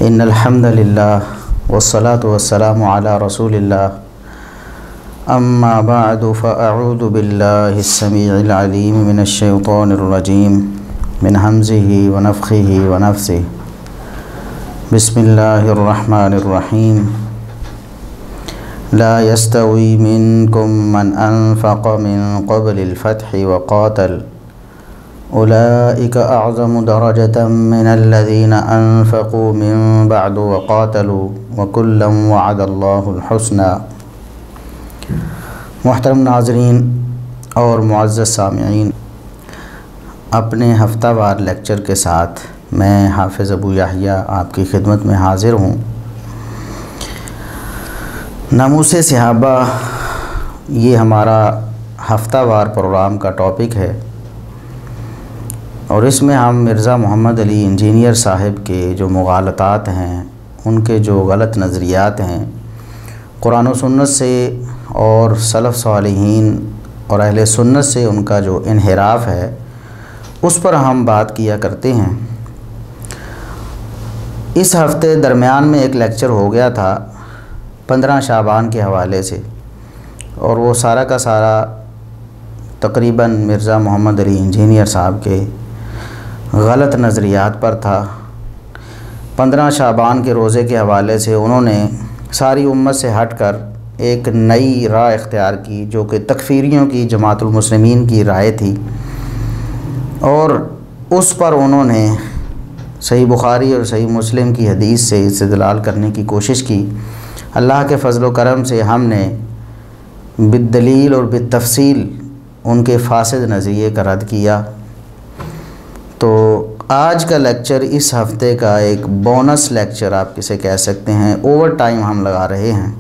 ان الحمد للہ والصلاة والسلام علی رسول اللہ اما بعد فاعوذ باللہ السمیع العلیم من الشیطان الرجیم من حمزہ ونفخہ ونفثہ بسم اللہ الرحمن الرحیم لا يستوی منکم من انفق من قبل الفتح وقاتل اولئک اعظم درجة من الذین انفقوا من بعد وقاتلوا وکلا وعد اللہ الحسنى۔ محترم ناظرین اور معزز سامعین، اپنے ہفتہ وار لیکچر کے ساتھ میں حافظ ابو یحییٰ آپ کی خدمت میں حاضر ہوں۔ ناموس صحابہ یہ ہمارا ہفتہ وار پروگرام کا ٹاپک ہے، اور اس میں ہم مرزا محمد علی انجینئر صاحب کے جو مغالطات ہیں، ان کے جو غلط نظریات ہیں، قرآن و سنت سے اور سلف صالحین اور اہل سنت سے ان کا جو انحراف ہے، اس پر ہم بات کیا کرتے ہیں۔ اس ہفتے درمیان میں ایک لیکچر ہو گیا تھا 15 شعبان کے حوالے سے، اور وہ سارا کا سارا تقریباً مرزا محمد علی انجینئر صاحب کے غلط نظریات پر تھا۔ 15 شعبان کے روزے کے حوالے سے انہوں نے ساری امت سے ہٹ کر ایک نئی راہ اختیار کی، جو کہ تکفیریوں کی جماعت المسلمین کی رائے تھی، اور اس پر انہوں نے صحیح بخاری اور صحیح مسلم کی حدیث سے استدلال کرنے کی کوشش کی۔ اللہ کے فضل و کرم سے ہم نے بالدلیل اور بالتفصیل ان کے فاسد نظریے کا رد کیا۔ تو آج کا لیکچر اس ہفتے کا ایک بونس لیکچر آپ کسے کہہ سکتے ہیں، اوور ٹائم ہم لگا رہے ہیں،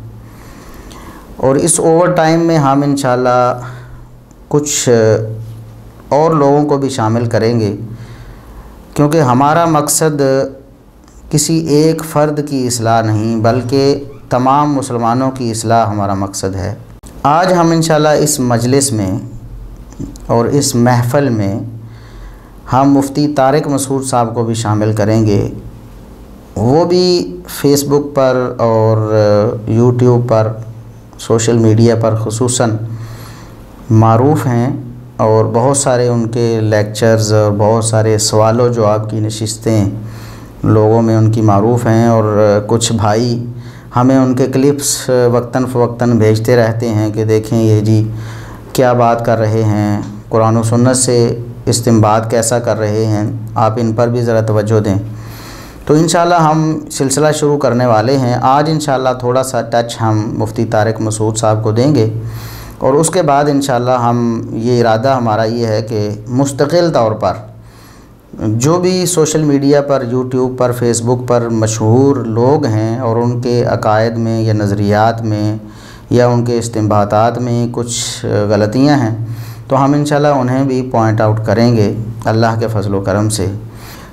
اور اس اوور ٹائم میں ہم انشاءاللہ کچھ اور لوگوں کو بھی شامل کریں گے، کیونکہ ہمارا مقصد کسی ایک فرد کی اصلاح نہیں بلکہ تمام مسلمانوں کی اصلاح ہمارا مقصد ہے۔ آج ہم انشاءاللہ اس مجلس میں اور اس محفل میں ہم مفتی طارق مسعود صاحب کو بھی شامل کریں گے۔ وہ بھی فیس بک پر اور یوٹیوب پر، سوشل میڈیا پر خصوصاً معروف ہیں، اور بہت سارے ان کے لیکچرز اور بہت سارے سوال و جواب کی نشستیں لوگوں میں ان کی معروف ہیں، اور کچھ بھائی ہمیں ان کے کلپس وقتاً فوقتاً بھیجتے رہتے ہیں کہ دیکھیں یہ جی کیا بات کر رہے ہیں، قرآن و سنت سے استنباط کیسا کر رہے ہیں، آپ ان پر بھی ذرا توجہ دیں۔ تو انشاءاللہ ہم سلسلہ شروع کرنے والے ہیں۔ آج انشاءاللہ تھوڑا سا ٹچ ہم مفتی طارق مسعود صاحب کو دیں گے، اور اس کے بعد انشاءاللہ ہم یہ ارادہ ہمارا یہ ہے کہ مستقل طور پر جو بھی سوشل میڈیا پر، یوٹیوب پر، فیس بک پر مشہور لوگ ہیں اور ان کے عقائد میں یا نظریات میں یا ان کے استنباطات میں کچھ غلطیاں ہیں، تو ہم انشاءاللہ انہیں بھی پوائنٹ آؤٹ کریں گے اللہ کے فضل و کرم سے۔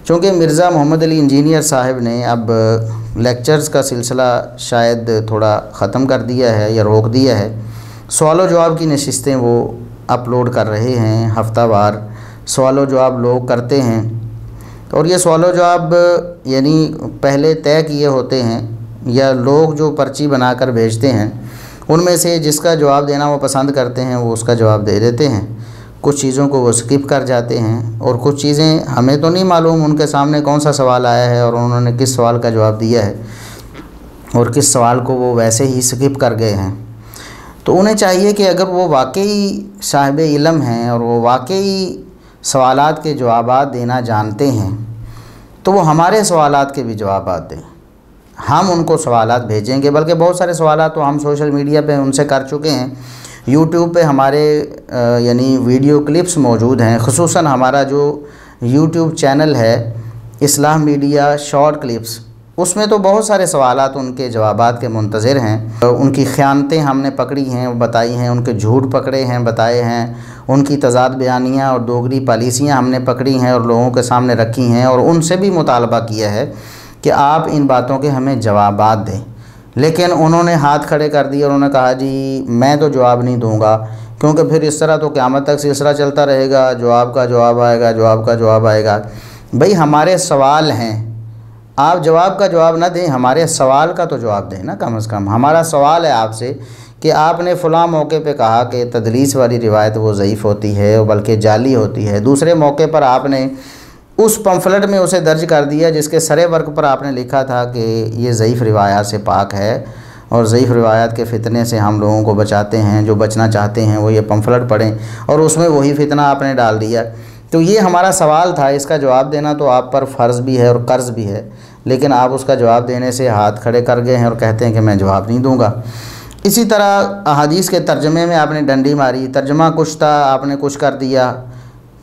چونکہ مرزا محمد علی انجینئر صاحب نے اب لیکچرز کا سلسلہ شاید تھوڑا ختم کر دیا ہے یا روک دیا ہے، سوال و جواب کی نشستیں وہ اپلوڈ کر رہے ہیں، ہفتہ وار سوال و جواب لوگ کرتے ہیں، اور یہ سوال و جواب یعنی پہلے طے کیے ہوتے ہیں، یا لوگ جو پرچی بنا کر بھیجتے ہیں ان میں سے جس کا جواب دینا وہ پسند کرتے ہیں وہ اس کا جواب دے دیتے ہیں، کچھ چیزوں کو وہ سکپ کر جاتے ہیں، اور کچھ چیزیں ہمیں تو نہیں معلوم ان کے سامنے کون سا سوال آیا ہے اور انہوں نے کس سوال کا جواب دیا ہے، اور کس سوال کو وہ ویسے ہی سکپ کر گئے ہیں۔ تو انہیں چاہیے کہ اگر وہ واقعی صاحب علم ہیں اور وہ واقعی سوالات کے جوابات دینا جانتے ہیں تو وہ ہمارے سوالات کے بھی جوابات دیں۔ ہم ان کو سوالات بھیجیں گے، بلکہ بہت سارے سوالات تو ہم سوشل میڈیا پہ ان سے کر چکے ہیں، یوٹیوب پہ ہمارے یعنی ویڈیو کلپس موجود ہیں، خصوصاً ہمارا جو یوٹیوب چینل ہے اصلاح میڈیا شارٹ کلپس، اس میں تو بہت سارے سوالات ان کے جوابات کے منتظر ہیں۔ ان کی خیانتیں ہم نے پکڑی ہیں، بتائی ہیں، ان کے جھوٹ پکڑے ہیں، بتائے ہیں، ان کی تضاد بیانیاں اور دوغلی پالیسیاں ہم نے پکڑی ہیں اور لوگوں کے سامنے رکھی ہیں، اور ان سے بھی مطالبہ کیا ہے کہ آپ ان باتوں کے ہمیں جوابات دیں۔ لیکن انہوں نے ہاتھ کھڑے کر دیے اور انہوں نے کہا جی میں تو جواب نہیں دوں گا، کیونکہ پھر اس طرح تو قیامت تک سلسلہ چلتا رہے گا، جواب کا جواب آئے گا، جواب کا جواب آئے گا۔ بھئی ہمارے سوال ہیں، آپ جواب کا جواب نہ دیں، ہمارے سوال کا تو جواب دیں نا کم از کم۔ ہمارا سوال ہے آپ سے کہ آپ نے فلاں موقع پہ کہا کہ تدلیس والی روایت وہ ضعیف ہوتی ہے بلکہ جعلی ہوتی ہے، دوسرے موقع پر آپ نے اس پمفلٹ میں اسے درج کر دیا جس کے سرے ورق پر آپ نے لکھا تھا کہ یہ ضعیف روایات سے پاک ہے اور ضعیف روایات کے فتنے سے ہم لوگوں کو بچاتے ہیں، جو بچنا چاہتے ہیں وہ یہ پمفلٹ پڑھیں، اور اس میں وہی فتنہ آپ نے ڈال دیا۔ تو یہ ہمارا سوال تھا، اس کا جواب دینا تو آپ پر فرض بھی ہے اور قرض بھی ہے، لیکن آپ اس کا جواب دینے سے ہاتھ کھڑے کر گئے ہیں اور کہتے ہیں کہ میں جواب نہیں دوں گا۔ اسی طرح احادیث کے ترجمے میں آپ نے ڈنڈی ماری، ترجمہ کچھ تھا آپ نے کچھ کر دیا،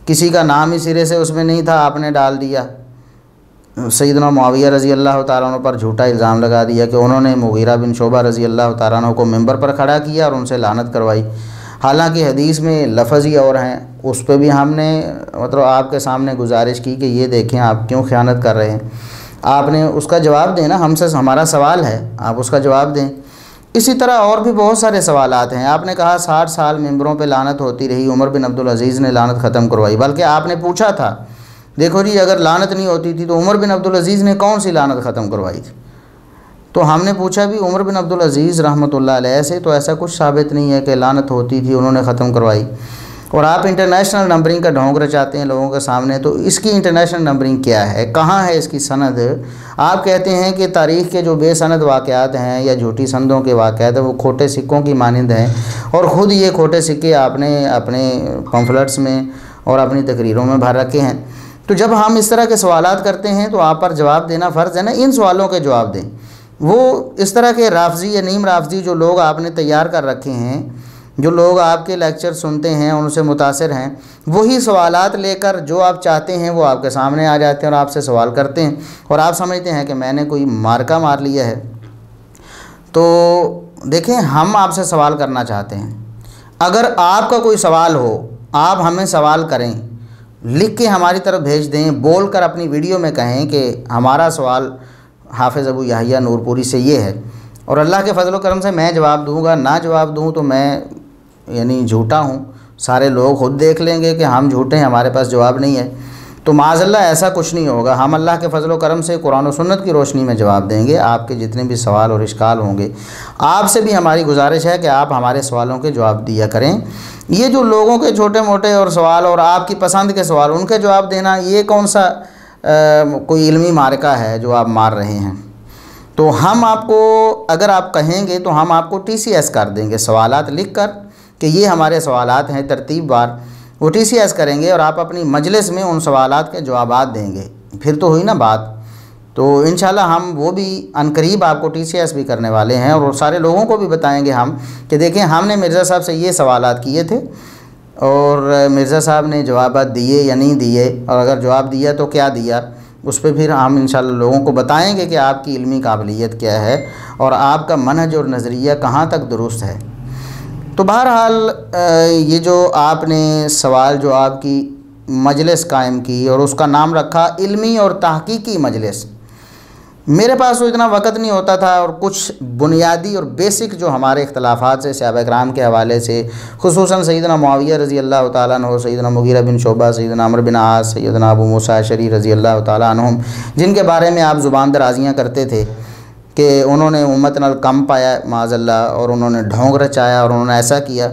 کسی کا نام ہی سرے سے اس میں نہیں تھا آپ نے ڈال دیا۔ سیدنا معاویہ رضی اللہ تعالیٰ عنہ پر جھوٹا الزام لگا دیا کہ انہوں نے مغیرہ بن شعبہ رضی اللہ تعالیٰ عنہ کو منبر پر کھڑا کیا اور ان سے لعنت کروائی، حالانکہ حدیث میں لفظ ہی اور ہیں۔ اس پہ بھی ہم نے آپ کے سامنے گزارش کی کہ یہ دیکھیں آپ کیوں خیانت کر رہے ہیں، آپ نے اس کا جواب دیں نا، ہم سے ہمارا سوال ہے، آپ اس کا جواب دیں۔ اسی طرح اور بھی بہت سارے سوالات ہیں۔ آپ نے کہا 60 سال ممبروں پہ لعنت ہوتی رہی، عمر بن عبدالعزیز نے لعنت ختم کروائی، بلکہ آپ نے پوچھا تھا دیکھو جی اگر لعنت نہیں ہوتی تھی تو عمر بن عبدالعزیز نے کون سی لعنت ختم کروائی تھی؟ تو ہم نے پوچھا بھی عمر بن عبدالعزیز رحمۃ اللہ علیہ سے تو ایسا کچھ ثابت نہیں ہے کہ لعنت ہوتی تھی انہوں نے ختم کروائی، اور آپ انٹرنیشنل نمبرنگ کا ڈھونگ رچاتے ہیں لوگوں کے سامنے۔ تو اس کی انٹرنیشنل نمبرنگ کیا ہے، کہاں ہے اس کی سند؟ آپ کہتے ہیں کہ تاریخ کے جو بے سند واقعات ہیں یا جھوٹی سندوں کے واقعات ہیں وہ کھوٹے سکوں کی مانند ہیں، اور خود یہ کھوٹے سکے آپ نے اپنے پمفلٹس میں اور اپنی تقریروں میں بھر رکھے ہیں۔ تو جب ہم اس طرح کے سوالات کرتے ہیں تو آپ پر جواب دینا فرض ہے نا، ان سوالوں کے جواب دیں۔ وہ اس طرح کے رافضی یا نیم رافضی جو لوگ آپ نے تیار کر رکھے ہیں، جو لوگ آپ کے لیکچر سنتے ہیں ان سے متاثر ہیں، وہی سوالات لے کر جو آپ چاہتے ہیں وہ آپ کے سامنے آ جاتے ہیں اور آپ سے سوال کرتے ہیں، اور آپ سمجھتے ہیں کہ میں نے کوئی مارکہ مار لیا ہے۔ تو دیکھیں ہم آپ سے سوال کرنا چاہتے ہیں، اگر آپ کا کوئی سوال ہو آپ ہمیں سوال کریں، لکھ کے ہماری طرف بھیج دیں، بول کر اپنی ویڈیو میں کہیں کہ ہمارا سوال حافظ ابو یحییٰ نور پوری سے یہ ہے، اور اللہ کے فضل و کرم سے میں جواب دوں گا، نہ جواب دوں تو میں یعنی جھوٹا ہوں، سارے لوگ خود دیکھ لیں گے کہ ہم جھوٹے ہیں، ہمارے پاس جواب نہیں ہے۔ تو معاذ اللہ ایسا کچھ نہیں ہوگا، ہم اللہ کے فضل و کرم سے قرآن و سنت کی روشنی میں جواب دیں گے آپ کے جتنے بھی سوال اور اشکال ہوں گے۔ آپ سے بھی ہماری گزارش ہے کہ آپ ہمارے سوالوں کے جواب دیا کریں۔ یہ جو لوگوں کے چھوٹے موٹے اور سوال اور آپ کی پسند کے سوال ان کے جواب دینا، یہ کون سا کوئی علمی معرکہ ہے جو آپ مار رہے ہیں؟ تو ہم آپ کو اگر آپ کہیں گے تو ہم آپ کو TCS کر دیں گے، سوالات لکھ کر کہ یہ ہمارے سوالات ہیں ترتیب بار، وہ TCS کریں گے اور آپ اپنی مجلس میں ان سوالات کے جوابات دیں گے، پھر تو ہوئی نا بات۔ تو انشاءاللہ ہم وہ بھی عنقریب آپ کو TCS بھی کرنے والے ہیں، اور سارے لوگوں کو بھی بتائیں گے ہم کہ دیکھیں ہم نے مرزا صاحب سے یہ سوالات کیے تھے اور مرزا صاحب نے جوابات دیے یا نہیں دیے، اور اگر جواب دیا تو کیا دیا، اس پہ پھر ہم انشاءاللہ لوگوں کو بتائیں گے کہ آپ کی علمی قابلیت کیا ہے اور آپ کا منہج اور نظریہ کہاں تک درست ہے۔ تو بہرحال یہ جو آپ نے سوال جو آپ کی مجلس قائم کی اور اس کا نام رکھا علمی اور تحقیقی مجلس، میرے پاس تو اتنا وقت نہیں ہوتا تھا، اور کچھ بنیادی اور بیسک جو ہمارے اختلافات سے صحابہ کرام کے حوالے سے، خصوصاً سیدنا معاویہ رضی اللہ تعالیٰ عنہ، سیدنا مغیرہ بن شعبہ، سیدنا عمرو بن عاص، سیدنا ابو موسیٰ اشعری رضی اللہ تعالیٰ عنہم، جن کے بارے میں آپ زبان درازیاں کرتے تھے کہ انہوں نے امت نال کم پایا معاذ اللہ، اور انہوں نے ڈھونگ رچایا اور انہوں نے ایسا کیا،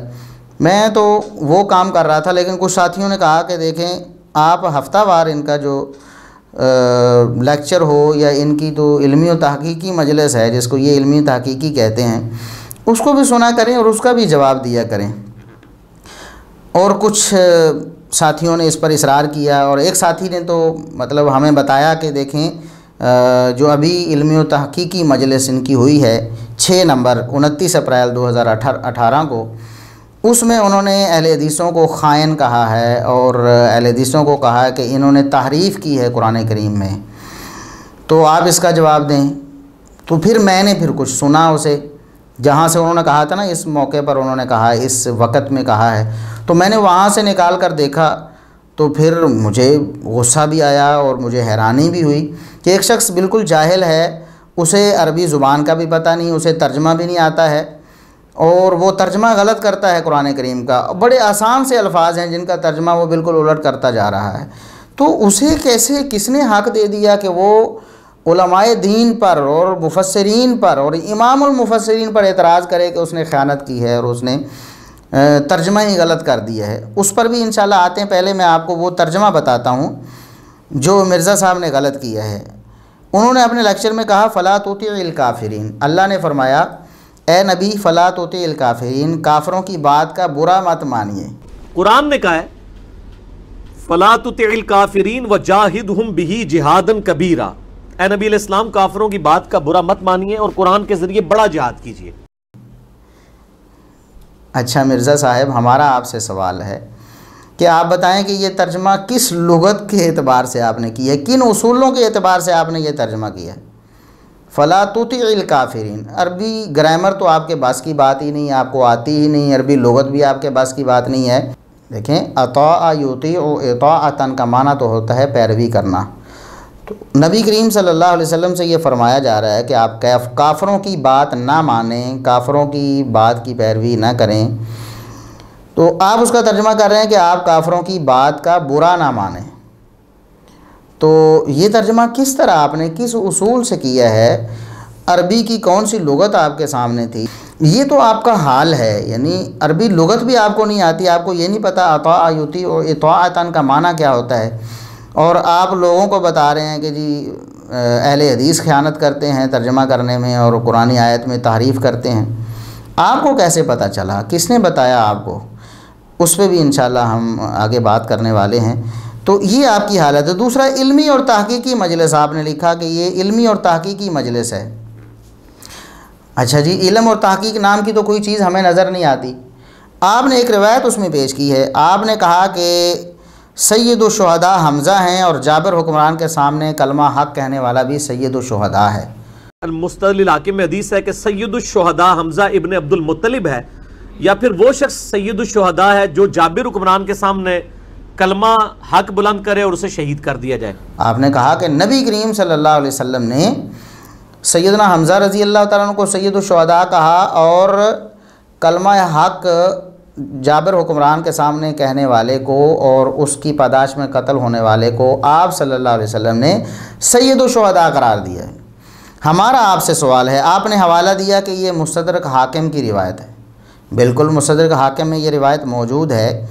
میں تو وہ کام کر رہا تھا، لیکن کچھ ساتھیوں نے کہا کہ دیکھیں آپ ہفتہ وار ان کا جو لیکچر ہو یا ان کی تو علمی و تحقیقی مجلس ہے جس کو یہ علمی تحقیقی کہتے ہیں، اس کو بھی سنا کریں اور اس کا بھی جواب دیا کریں۔ اور کچھ ساتھیوں نے اس پر اصرار کیا، اور ایک ساتھی نے تو مطلب ہمیں بتایا کہ دیکھیں جو ابھی علمی و تحقیقی مجلس ان کی ہوئی ہے 6 نمبر 29 اپریل 2018 کو، اس میں انہوں نے اہل حدیثوں کو خائن کہا ہے اور اہل حدیثوں کو کہا ہے کہ انہوں نے تحریف کی ہے قرآن کریم میں، تو آپ اس کا جواب دیں۔ تو پھر میں نے کچھ سنا اسے، جہاں سے انہوں نے کہا تھا نا اس موقع پر انہوں نے کہا ہے، اس وقت میں کہا ہے، تو میں نے وہاں سے نکال کر دیکھا، تو پھر مجھے غصہ بھی آیا اور مجھے حیرانی بھی ہوئی کہ ایک شخص بالکل جاہل ہے، اسے عربی زبان کا بھی پتہ نہیں، اسے ترجمہ بھی نہیں آتا ہے، اور وہ ترجمہ غلط کرتا ہے قرآن کریم کا، بڑے آسان سے الفاظ ہیں جن کا ترجمہ وہ بالکل الٹ کرتا جا رہا ہے۔ تو اسے کیسے کس نے حق دے دیا کہ وہ علماء دین پر اور مفسرین پر اور امام المفسرین پر اعتراض کرے کہ اس نے خیانت کی ہے اور اس نے ترجمہ ہی غلط کر دیا ہے، اس پر بھی انشاءاللہ آتے ہیں۔ پہلے میں آپ کو وہ ترجمہ بتاتا ہوں جو مرزا صاحب نے غلط کیا ہے۔ انہوں نے اپنے لیکچر میں کہا فلا تطیع الکافرین، اللہ نے فرمایا اے نبی فلا تطیع الکافرین، کافروں کی بات کا برا مت مانیے۔ قرآن نے کہا ہے فلا تطیع الکافرین وجاہدہم بہ جہادا کبیرا، اے نبی علیہ السلام کافروں کی بات کا برا مت مانیے اور قرآن کے ذریعے بڑا جہاد کیجیے۔ اچھا مرزا صاحب، ہمارا آپ سے سوال ہے کہ آپ بتائیں کہ یہ ترجمہ کس لغت کے اعتبار سے آپ نے کی ہے، کن اصولوں کے اعتبار سے آپ نے یہ ترجمہ کیا ہے؟ فلا تطیع الکافرین، عربی گرامر تو آپ کے بس کی بات ہی نہیں، آپ کو آتی ہی نہیں، عربی لغت بھی آپ کے بس کی بات نہیں ہے۔ دیکھیں اطاع یطیع اطاعتاً کا معنی تو ہوتا ہے پیروی کرنا، تو نبی کریم صلی اللہ علیہ وسلم سے یہ فرمایا جا رہا ہے کہ آپ کافروں کی بات نہ مانیں، کافروں کی بات کی پیروی نہ کریں، تو آپ اس کا ترجمہ کر رہے ہیں کہ آپ کافروں کی بات کا برا نہ مانیں۔ تو یہ ترجمہ کس طرح آپ نے کس اصول سے کیا ہے؟ عربی کی کون سی لغت آپ کے سامنے تھی؟ یہ تو آپ کا حال ہے، یعنی عربی لغت بھی آپ کو نہیں آتی، آپ کو یہ نہیں پتہ اطاع یطیع اطاعتاً کا معنی کیا ہوتا ہے، اور آپ لوگوں کو بتا رہے ہیں کہ جی اہل حدیث خیانت کرتے ہیں ترجمہ کرنے میں اور قرآنی آیت میں تحریف کرتے ہیں۔ آپ کو کیسے پتہ چلا؟ کس نے بتایا آپ کو؟ اس پہ بھی انشاءاللہ ہم آگے بات کرنے والے ہیں۔ تو یہ آپ کی حالت ہے۔ دوسرا علمی اور تحقیقی مجلس، آپ نے لکھا کہ یہ علمی اور تحقیقی مجلس ہے۔ اچھا جی، علم اور تحقیق نام کی تو کوئی چیز ہمیں نظر نہیں آتی۔ آپ نے ایک روایت اس میں پیش کی ہے، آپ نے کہا کہ سید الشہداء حمزہ ہیں اور جابر حکمران کے سامنے کلمہ حق کہنے والا بھی سید الشہداء ہے۔ المستدل الحاکم میں حدیث ہے کہ سید الشہداء حمزہ ابن عبد المطلب ہے، یا پھر وہ شخص سید الشہداء ہے جو جابر حکمران کے سامنے کلمہ حق بلند کرے اور اسے شہید کر دیا جائے۔ آپ نے کہا کہ نبی کریم صلی اللہ علیہ وسلم نے سیدنا حمزہ رضی اللہ تعالیٰ عنہ کو سید الشہداء کہا اور کلمہ حق جابر حکمران کے سامنے کہنے والے کو اور اس کی پاداش میں قتل ہونے والے کو آپ صلی اللہ علیہ وسلم نے سید الشہداء قرار دیا ہے۔ ہمارا آپ سے سوال ہے، آپ نے حوالہ دیا کہ یہ مستدرک حاکم کی روایت ہے، بالکل مستدرک حاکم میں یہ روایت موجود ہے،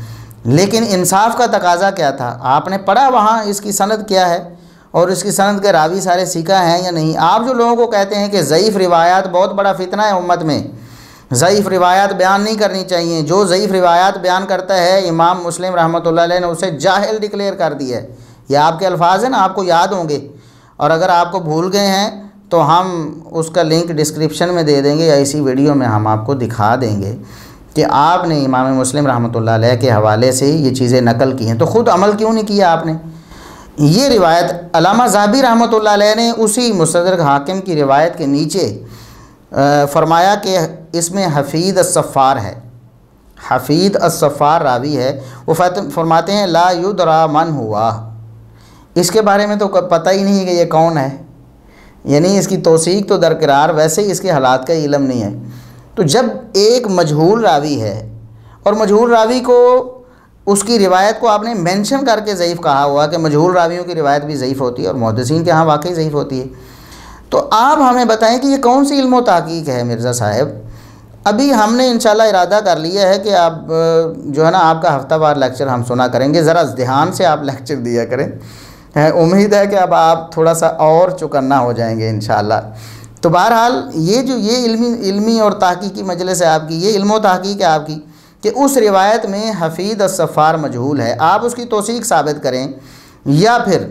لیکن انصاف کا تقاضا کیا تھا؟ آپ نے پڑھا وہاں اس کی سند کیا ہے اور اس کی سند کے راوی سارے ثقہ ہیں یا نہیں؟ آپ جو لوگوں کو کہتے ہیں کہ ضعیف روایات بہت بڑا فتنہ ہے امت میں، ضعیف روایات بیان نہیں کرنی چاہیے، جو ضعیف روایات بیان کرتا ہے امام مسلم رحمۃ اللہ علیہ نے اسے جاہل ڈکلیئر کر دیا ہے۔ یہ آپ کے الفاظ ہیں نا، آپ کو یاد ہوں گے، اور اگر آپ کو بھول گئے ہیں تو ہم اس کا لنک ڈسکرپشن میں دے دیں گے یا اسی ویڈیو میں ہم آپ کو دکھا دیں گے کہ آپ نے امام مسلم رحمۃ اللہ علیہ کے حوالے سے یہ چیزیں نقل کی ہیں، تو خود عمل کیوں نہیں کیا آپ نے؟ یہ روایت علامہ ذہبی رحمۃ اللہ علیہ نے اسی مستدرک حاکم کی روایت کے نیچے فرمایا کہ اس میں حفید الصفار ہے، حفید الصفار راوی ہے، وہ فرماتے ہیں لا یدرا من ہوا، اس کے بارے میں تو پتہ ہی نہیں کہ یہ کون ہے، یعنی اس کی توثیق تو درقرار، ویسے ہی اس کے حالات کا علم نہیں ہے۔ تو جب ایک مجہول راوی ہے اور مجہول راوی کو اس کی روایت کو آپ نے مینشن کر کے ضعیف کہا ہوا کہ مجہول راویوں کی روایت بھی ضعیف ہوتی ہے اور محدثین کے ہاں واقعی ضعیف ہوتی ہے، تو آپ ہمیں بتائیں کہ یہ کون سی علم و تحقیق ہے مرزا صاحب؟ ابھی ہم نے انشاءاللہ ارادہ کر لیا ہے کہ آپ جو ہے نا آپ کا ہفتہ وار لیکچر ہم سنا کریں گے، ذرا دھیان سے آپ لیکچر دیا کریں، امید ہے کہ اب آپ تھوڑا سا اور چوکنا ہو جائیں گے انشاءاللہ۔ تو بہرحال یہ علمی اور تحقیقی مجلس ہے آپ کی، یہ علم و تحقیق ہے آپ کی کہ اس روایت میں حفید الصفار مجہول ہے، آپ اس کی توثیق ثابت کریں یا پھر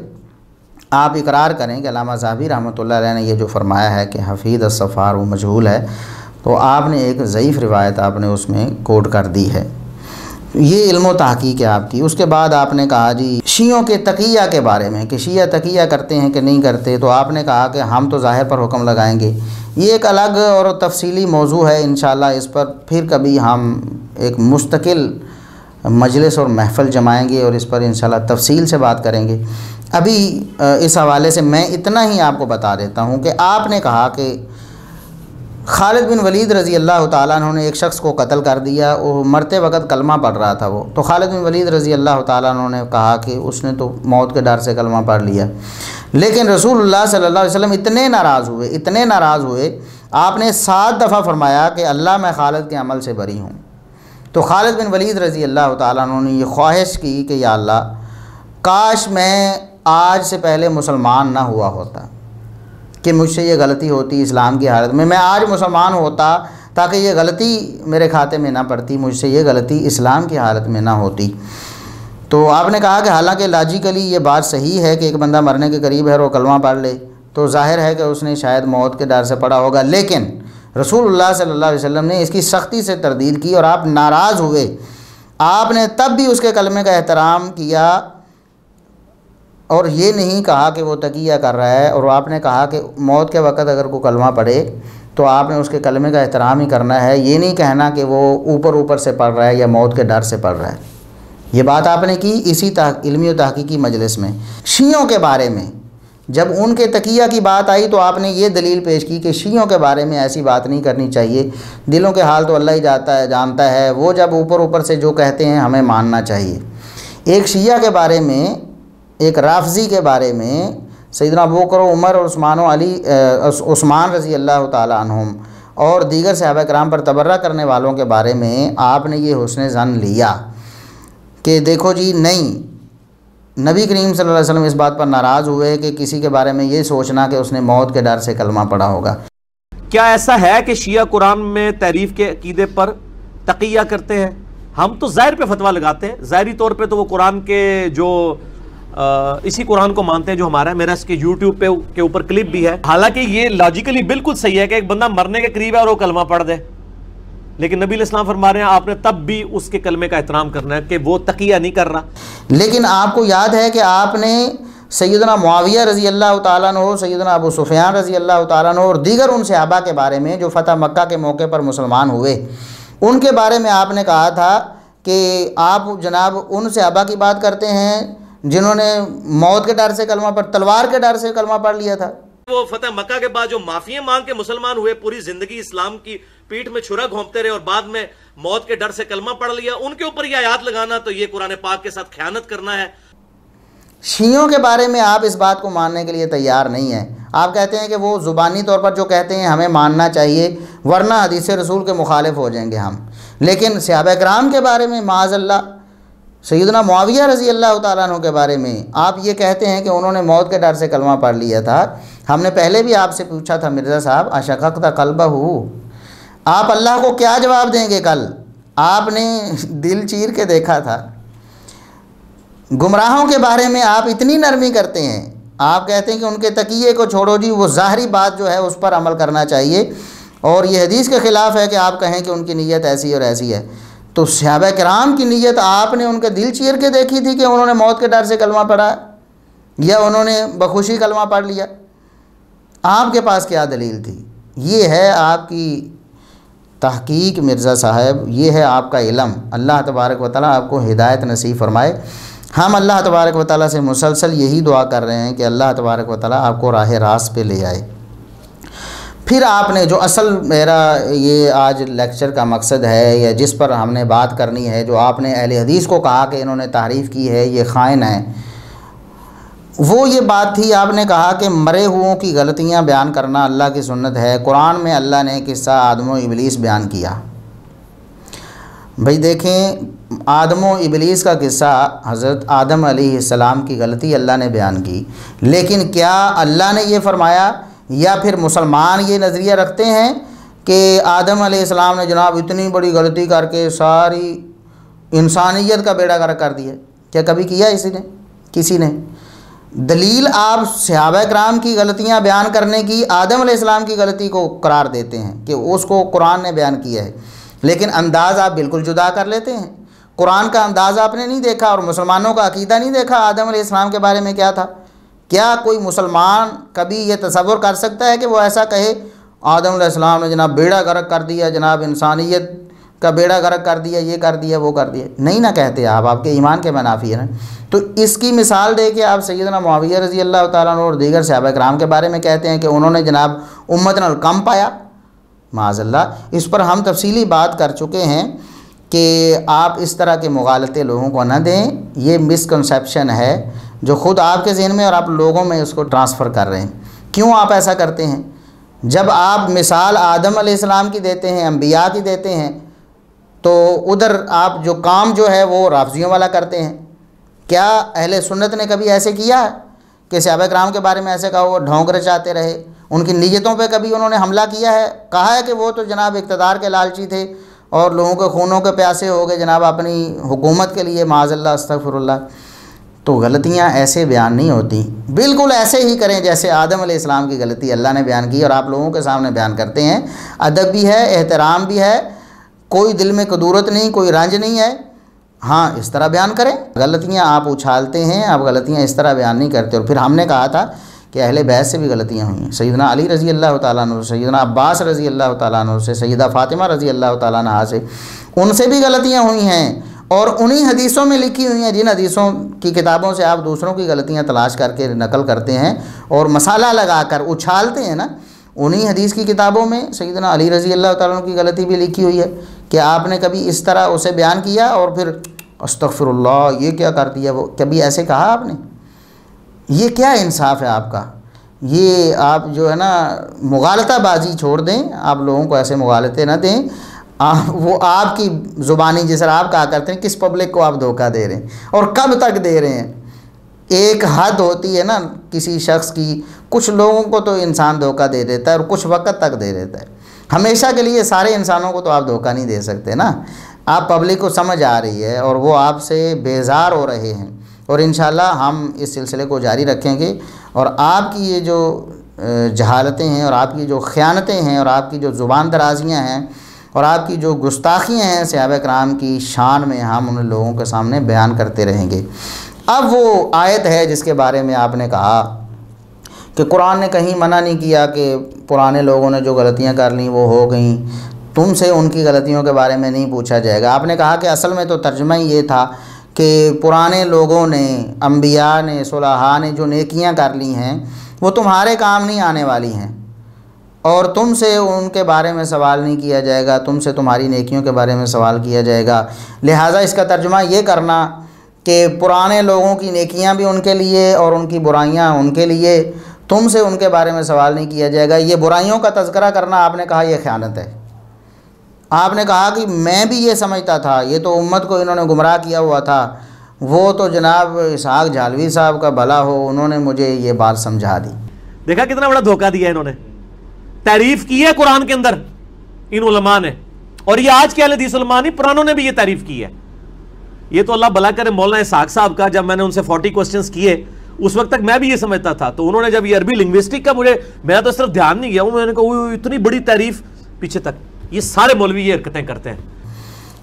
آپ اقرار کریں کہ علامہ ذہبی رحمۃ اللہ علیہ نے یہ جو فرمایا ہے کہ حفید الصفار وہ مجہول ہے، تو آپ نے ایک ضعیف روایت آپ نے اس میں کوٹ کر دی ہے۔ یہ علم و تحقیق ہے آپ کی۔ اس کے بعد آپ نے کہا جی شیعوں کے تقیہ کے بارے میں کہ شیعہ تقیہ کرتے ہیں کہ نہیں کرتے، تو آپ نے کہا کہ ہم تو ظاہر پر حکم لگائیں گے، یہ ایک الگ اور تفصیلی موضوع ہے، انشاءاللہ اس پر پھر کبھی ہم ایک مستقل مجلس اور محفل جمائیں گے اور اس پر انشاءاللہ تفصیل سے بات کریں گے۔ ابھی اس حوالے سے میں اتنا ہی آپ کو بتا دیتا ہوں کہ آپ نے کہا کہ خالد بن ولید رضی اللہ تعالیٰ عنہ نے ایک شخص کو قتل کر دیا، وہ مرتے وقت کلمہ پڑھ رہا تھا وہ، تو خالد بن ولید رضی اللہ تعالیٰ عنہ نے کہا کہ اس نے تو موت کے ڈر سے کلمہ پڑھ لیا، لیکن رسول اللہ صلی اللہ علیہ وسلم اتنے ناراض ہوئے آپ نے 7 دفعہ فرمایا کہ اللہ میں خالد کے عمل سے بری ہوں۔ تو خالد بن ولید رضی اللہ تعالیٰ عنہ نے یہ خواہش کی کہ یا اللہ کاش میں آج سے پہلے مسلمان نہ ہوا ہوتا، کہ مجھ سے یہ غلطی ہوتی اسلام کی حالت میں آج مسلمان ہوتا تاکہ یہ غلطی میرے کھاتے میں نہ پڑتی، مجھ سے یہ غلطی اسلام کی حالت میں نہ ہوتی۔ تو آپ نے کہا کہ حالانکہ لاجیکلی یہ بات صحیح ہے کہ ایک بندہ مرنے کے قریب ہے اور وہ کلمہ پڑھ لے، تو ظاہر ہے کہ اس نے شاید موت کے ڈر سے پڑھا ہوگا، لیکن رسول اللہ صلی اللہ علیہ وسلم نے اس کی سختی سے تردید کی اور آپ ناراض ہوئے۔ آپ نے تب بھی اس کے کلمے کا احترام کیا اور یہ نہیں کہا کہ وہ تقیہ کر رہا ہے، اور آپ نے کہا کہ موت کے وقت اگر کوئی کلمہ پڑھے تو آپ نے اس کے کلمے کا احترام ہی کرنا ہے، یہ نہیں کہنا کہ وہ اوپر سے پڑھ رہا ہے یا موت کے ڈر سے پڑھ رہا ہے۔ یہ بات آپ نے کی اسی علمی و تحقیقی مجلس میں۔ شیعوں کے بارے میں جب ان کے تقیہ کی بات آئی تو آپ نے یہ دلیل پیش کی کہ شیعوں کے بارے میں ایسی بات نہیں کرنی چاہیے، دلوں کے حال تو اللہ ہی جانتا ہے، وہ جب اوپر سے جو کہتے ہیں ہمیں ماننا چاہیے۔ ایک شیعہ کے بارے میں، ایک رافضی کے بارے میں سیدنا ابوبکر و عمر اور عثمان رضی اللہ تعالیٰ عنہم اور دیگر صحابہ کرام پر تبرہ کرنے والوں کے بارے میں آپ نے یہ حسن ظن لیا کہ دیکھو جی نہیں، نبی کریم صلی اللہ علیہ وسلم اس بات پر ناراض ہوئے کہ کسی کے بارے میں یہ سوچنا کہ اس نے موت کے ڈر سے کلمہ پڑھا ہوگا۔ کیا ایسا ہے کہ شیعہ قرآن میں تحریف کے عقیدے پر تقیہ کرتے ہیں؟ ہم تو ظاہر پہ فتویٰ لگاتے ہیں، ظاہری طور پہ تو وہ قرآن کے جو اسی قرآن کو مانتے ہیں جو ہمارا ہے۔ میرا اس کے یوٹیوب کے اوپر کلپ بھی ہے، حالانکہ یہ لاجیکلی بالکل صحیح ہے کہ ایک بندہ مرنے کے قریب ہے اور وہ کلمہ پڑھ دے، لیکن نبی علیہ السلام فرما رہے ہیں آپ نے تب بھی اس کے کلمے کا احترام کرنا ہے کہ وہ تقیہ نہیں کر رہا۔ لیکن آپ کو یاد ہے کہ آپ نے سیدنا معاویہ رضی اللہ تعالیٰ عنہ، سیدنا ابو سفیان رضی اللہ تعالیٰ عنہ اور دیگر ان صحابہ کے بارے میں جو فتح مکہ کے موقع پر مسلمان ہوئے، ان کے بارے میں آپ نے کہا تھا کہ آپ جناب ان صحابہ کی بات کرتے ہیں جنہوں نے موت کے ڈر سے کلمہ پڑھ، تلوار کے ڈر سے کلمہ پڑھ لیا تھا۔ وہ فتح مکہ کے بعد جو معافی مانگ کے مسلمان ہوئے، پوری زندگی اسلام کی پیٹھ میں چھرا گھونپتے رہے اور بعد میں موت کے ڈر سے کلمہ پڑھ لیا، ان کے اوپر یہ آیات لگانا تو یہ قرآن پاک کے ساتھ خیانت کرنا ہے۔ شیعوں کے بارے میں آپ اس بات کو ماننے کے لیے تیار نہیں ہیں۔ آپ کہتے ہیں کہ وہ زبانی طور پر جو کہتے ہیں ہمیں ماننا چاہیے ورنہ حدیث رسول کے مخالف ہو جائیں گے ہم، لیکن صحابہ کرام کے بارے میں معاذ اللہ سیدنا معاویہ رضی اللہ تعالیٰ عنہ کے بارے میں آپ یہ کہتے ہیں کہ انہوں نے موت کے ڈر سے کلمہ پڑھ لیا تھا۔ ہم نے پہلے بھی آپ سے پوچھا تھا مرزا صاحب اشققت قلبہ، آپ اللہ کو کیا جواب دیں گے؟ کل آپ نے دل چیر کے دیکھا تھا۔ گمراہوں کے بارے میں آپ اتنی نرمی کرتے ہیں، آپ کہتے ہیں کہ ان کے تقیے کو چھوڑو جی، وہ ظاہری بات جو ہے اس پر عمل کرنا چاہیے، اور یہ حدیث کے خلاف ہے کہ آپ کہیں کہ ان کی نیت ایسی اور ایسی ہے۔ تو صحابہ کرام کی نیت آپ نے ان کے دل چیر کے دیکھی تھی کہ انہوں نے موت کے ڈر سے کلمہ پڑھا یا انہوں نے بخوشی کلمہ پڑھ لیا؟ آپ کے پاس کیا دلیل تھی؟ یہ ہے آپ کی تحقیق مرزا صاحب، یہ ہے آپ کا علم۔ اللہ تبارک و تعالیٰ آپ کو ہدایت نصیب فرمائے۔ ہم اللہ تبارک و تعالیٰ سے مسلسل یہی دعا کر رہے ہیں کہ اللہ تبارک و تعالیٰ آپ کو راہ راست پہ لے آئے۔ پھر آپ نے جو اصل میرا یہ آج لیکچر کا مقصد ہے یا جس پر ہم نے بات کرنی ہے، جو آپ نے اہل حدیث کو کہا کہ انہوں نے تعریف کی ہے یہ خائن ہے، وہ یہ بات تھی، آپ نے کہا کہ مرے ہوئوں کی غلطیاں بیان کرنا اللہ کی سنت ہے۔ قرآن میں اللہ نے قصہ آدم و ابلیس بیان کیا۔ بھئی دیکھیں، آدم و ابلیس کا قصہ، حضرت آدم علیہ السلام کی غلطی اللہ نے بیان کی، لیکن کیا اللہ نے یہ فرمایا یا پھر مسلمان یہ نظریہ رکھتے ہیں کہ آدم علیہ السلام نے جناب اتنی بڑی غلطی کر کے ساری انسانیت کا بیڑا غرق کر دیا؟ کیا کبھی کیا کسی نے؟ دلیل آپ صحابہ کرام کی غلطیاں بیان کرنے کی آدم علیہ السلام کی غلطی کو قرار دیتے ہیں کہ اس کو قرآن نے بیان کیا ہے، لیکن انداز آپ بالکل جدا کر لیتے ہیں۔ قرآن کا انداز آپ نے نہیں دیکھا اور مسلمانوں کا عقیدہ نہیں دیکھا آدم علیہ السلام کے بارے میں کیا تھا۔ کیا کوئی مسلمان کبھی یہ تصور کر سکتا ہے کہ وہ ایسا کہے آدم علیہ السلام نے جناب بیڑا غرق کر دیا، جناب انسانیت کا بیڑا غرق کر دیا، یہ کر دیا وہ کر دیا؟ نہیں نہ کہتے آپ کے ایمان کے منافی ہے نا۔ تو اس کی مثال دے کے آپ سیدنا معاویہ رضی اللہ تعالیٰ عنہ اور دیگر صحابہ کرام کے بارے میں کہتے ہیں کہ انہوں نے جناب امت نال کم پایا، معاذ اللہ۔ اس پر ہم تفصیلی بات کر چکے ہیں کہ آپ اس طرح کے مغالطے لوگوں کو نہ دیں، یہ مسکنسیپشن ہے جو خود آپ کے ذہن میں اور آپ لوگوں میں اس کو ٹرانسفر کر رہے ہیں۔ کیوں آپ ایسا کرتے ہیں؟ جب آپ مثال آدم علیہ السلام کی دیتے ہیں، انبیاء کی دیتے ہیں، تو ادھر آپ جو کام جو ہے وہ رافضیوں والا کرتے ہیں۔ کیا اہل سنت نے کبھی ایسے کیا ہے کہ صحابہ کرام کے بارے میں ایسے کہا وہ ڈھونگ رچاتے رہے؟ ان کی نیتوں پہ کبھی انہوں نے حملہ کیا ہے؟ کہا ہے کہ وہ تو جناب اقتدار کے لالچی تھے اور لوگوں کے خونوں کے پیاسے ہو گئے جناب اپنی حکومت کے لیے، معاذ اللہ استغفر اللہ۔ تو غلطیاں ایسے بیان نہیں ہوتی، بالکل ایسے ہی کریں جیسے آدم علیہ السلام کی غلطی اللہ نے بیان کی اور آپ لوگوں کے سامنے بیان کرتے ہیں۔ ادب بھی ہے، احترام بھی ہے، کوئی دل میں کدورت نہیں، کوئی رنج نہیں ہے۔ ہاں اس طرح بیان کریں، غلطیاں آپ اچھالتے ہیں، آپ غلطیاں اس طرح بیان نہیں کرتے۔ اور پھر ہم نے کہا تھا کہ اہل بیت سے بھی غلطیاں ہوئی ہیں، سیدنا علی رضی اللہ تعالیٰ عنہ، سیدنا عباس رضی اللہ تعالیٰ عنہ سے، سیدہ فاطمہ رضی اللہ تعالیٰ عنہ سے، ان سے بھی غلطیاں ہوئی ہیں، اور انہی حدیثوں میں لکھی ہوئی ہیں جن حدیثوں کی کتابوں سے آپ دوسروں کی غلطیاں تلاش کر کے نقل کرتے ہیں اور مسالہ لگا کر اچھالتے ہیں نا، انہی حدیث کی کتابوں میں سیدنا علی رضی اللہ تعالیٰ عنہ کی غلطی بھی لکھی ہوئی ہے کہ آپ نے کبھی اس طرح اسے بیان کیا اور پھر استغفر اللہ یہ کیا کر دیا، وہ کبھی ایسے کہا آپ نے؟ یہ کیا انصاف ہے آپ کا؟ یہ آپ جو ہے نا مغالطہ بازی چھوڑ دیں، آپ لوگوں کو ایسے مغالطے نہ دیں۔ وہ آپ کی زبانی جس طرح آپ کہا کرتے ہیں کس پبلک کو آپ دھوکہ دے رہے ہیں اور کب تک دے رہے ہیں؟ ایک حد ہوتی ہے نا کسی شخص کی، کچھ لوگوں کو تو انسان دھوکہ دے دیتا ہے اور کچھ وقت تک دے دیتا ہے، ہمیشہ کے لیے سارے انسانوں کو تو آپ دھوکہ نہیں دے سکتے نا۔ آپ پبلک کو سمجھ آ رہی ہے اور وہ آپ سے بیزار ہو رہے ہیں، اور انشاءاللہ ہم اس سلسلے کو جاری رکھیں گے، اور آپ کی یہ جو جہالتیں ہیں اور آپ کی جو خیانتیں ہیں اور آپ کی جو زبان درازیاں ہیں اور آپ کی جو گستاخیاں ہیں صحابہ کرام کی شان میں، ہم ان لوگوں کے سامنے بیان کرتے رہیں گے۔ اب وہ آیت ہے جس کے بارے میں آپ نے کہا کہ قرآن نے کہیں منع نہیں کیا کہ پرانے لوگوں نے جو غلطیاں کر لیں وہ ہو گئیں، تم سے ان کی غلطیوں کے بارے میں نہیں پوچھا جائے گا۔ آپ نے کہا کہ اصل میں تو ترجمہ ہی یہ تھا کہ پرانے لوگوں نے، انبیاء نے، صلحاء نے جو نیکیاں کر لی ہیں وہ تمہارے کام نہیں آنے والی ہیں، اور تم سے ان کے بارے میں سوال نہیں کیا جائے گا، تم سے تمہاری نیکیوں کے بارے میں سوال کیا جائے گا۔ لہٰذا اس کا ترجمہ یہ کرنا کہ پرانے لوگوں کی نیکیاں بھی ان کے لیے اور ان کی برائیاں ان کے لیے، تم سے ان کے بارے میں سوال نہیں کیا جائے گا، یہ برائیوں کا تذکرہ کرنا آپ نے کہا یہ خیانت ہے۔ آپ نے کہا کہ میں بھی یہ سمجھتا تھا، یہ تو امت کو انہوں نے گمراہ کیا ہوا تھا، وہ تو جناب اسحاق جھالوی صاحب کا بھلا ہو، انہوں نے مجھے یہ بات سمجھا دی۔ دیکھا کتنا بڑا دھوکہ دیا انہوں نے، تعریف کی ہے قرآن کے اندر ان علماء نے، اور یہ آج کے اہل حدیث علماء نہیں، پرانوں نے بھی یہ تعریف کی ہے۔ یہ تو اللہ بھلا کرے مولانا اسحاق صاحب کا، جب میں نے ان سے 40 کوسچنز کیے اس وقت تک میں بھی یہ سمجھتا تھا، تو انہوں نے جب یہ عربی لنگوسٹک کا میرا تو صرف دھیان نہیں گیا، میں نے کہا اتنی بڑی تعریف پیچھے تک، یہ سارے مولوی یہ حرکتیں کرتے ہیں۔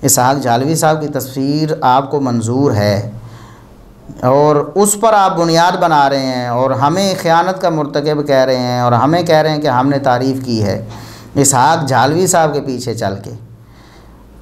اسحاق جھالوی صاحب کی تفسیر آپ کو منظور ہے اور اس پر آپ بنیاد بنا رہے ہیں اور ہمیں خیانت کا مرتکب کہہ رہے ہیں اور ہمیں کہہ رہے ہیں کہ ہم نے تعریف کی ہے اسحاق جھالوی صاحب کے پیچھے چل کے،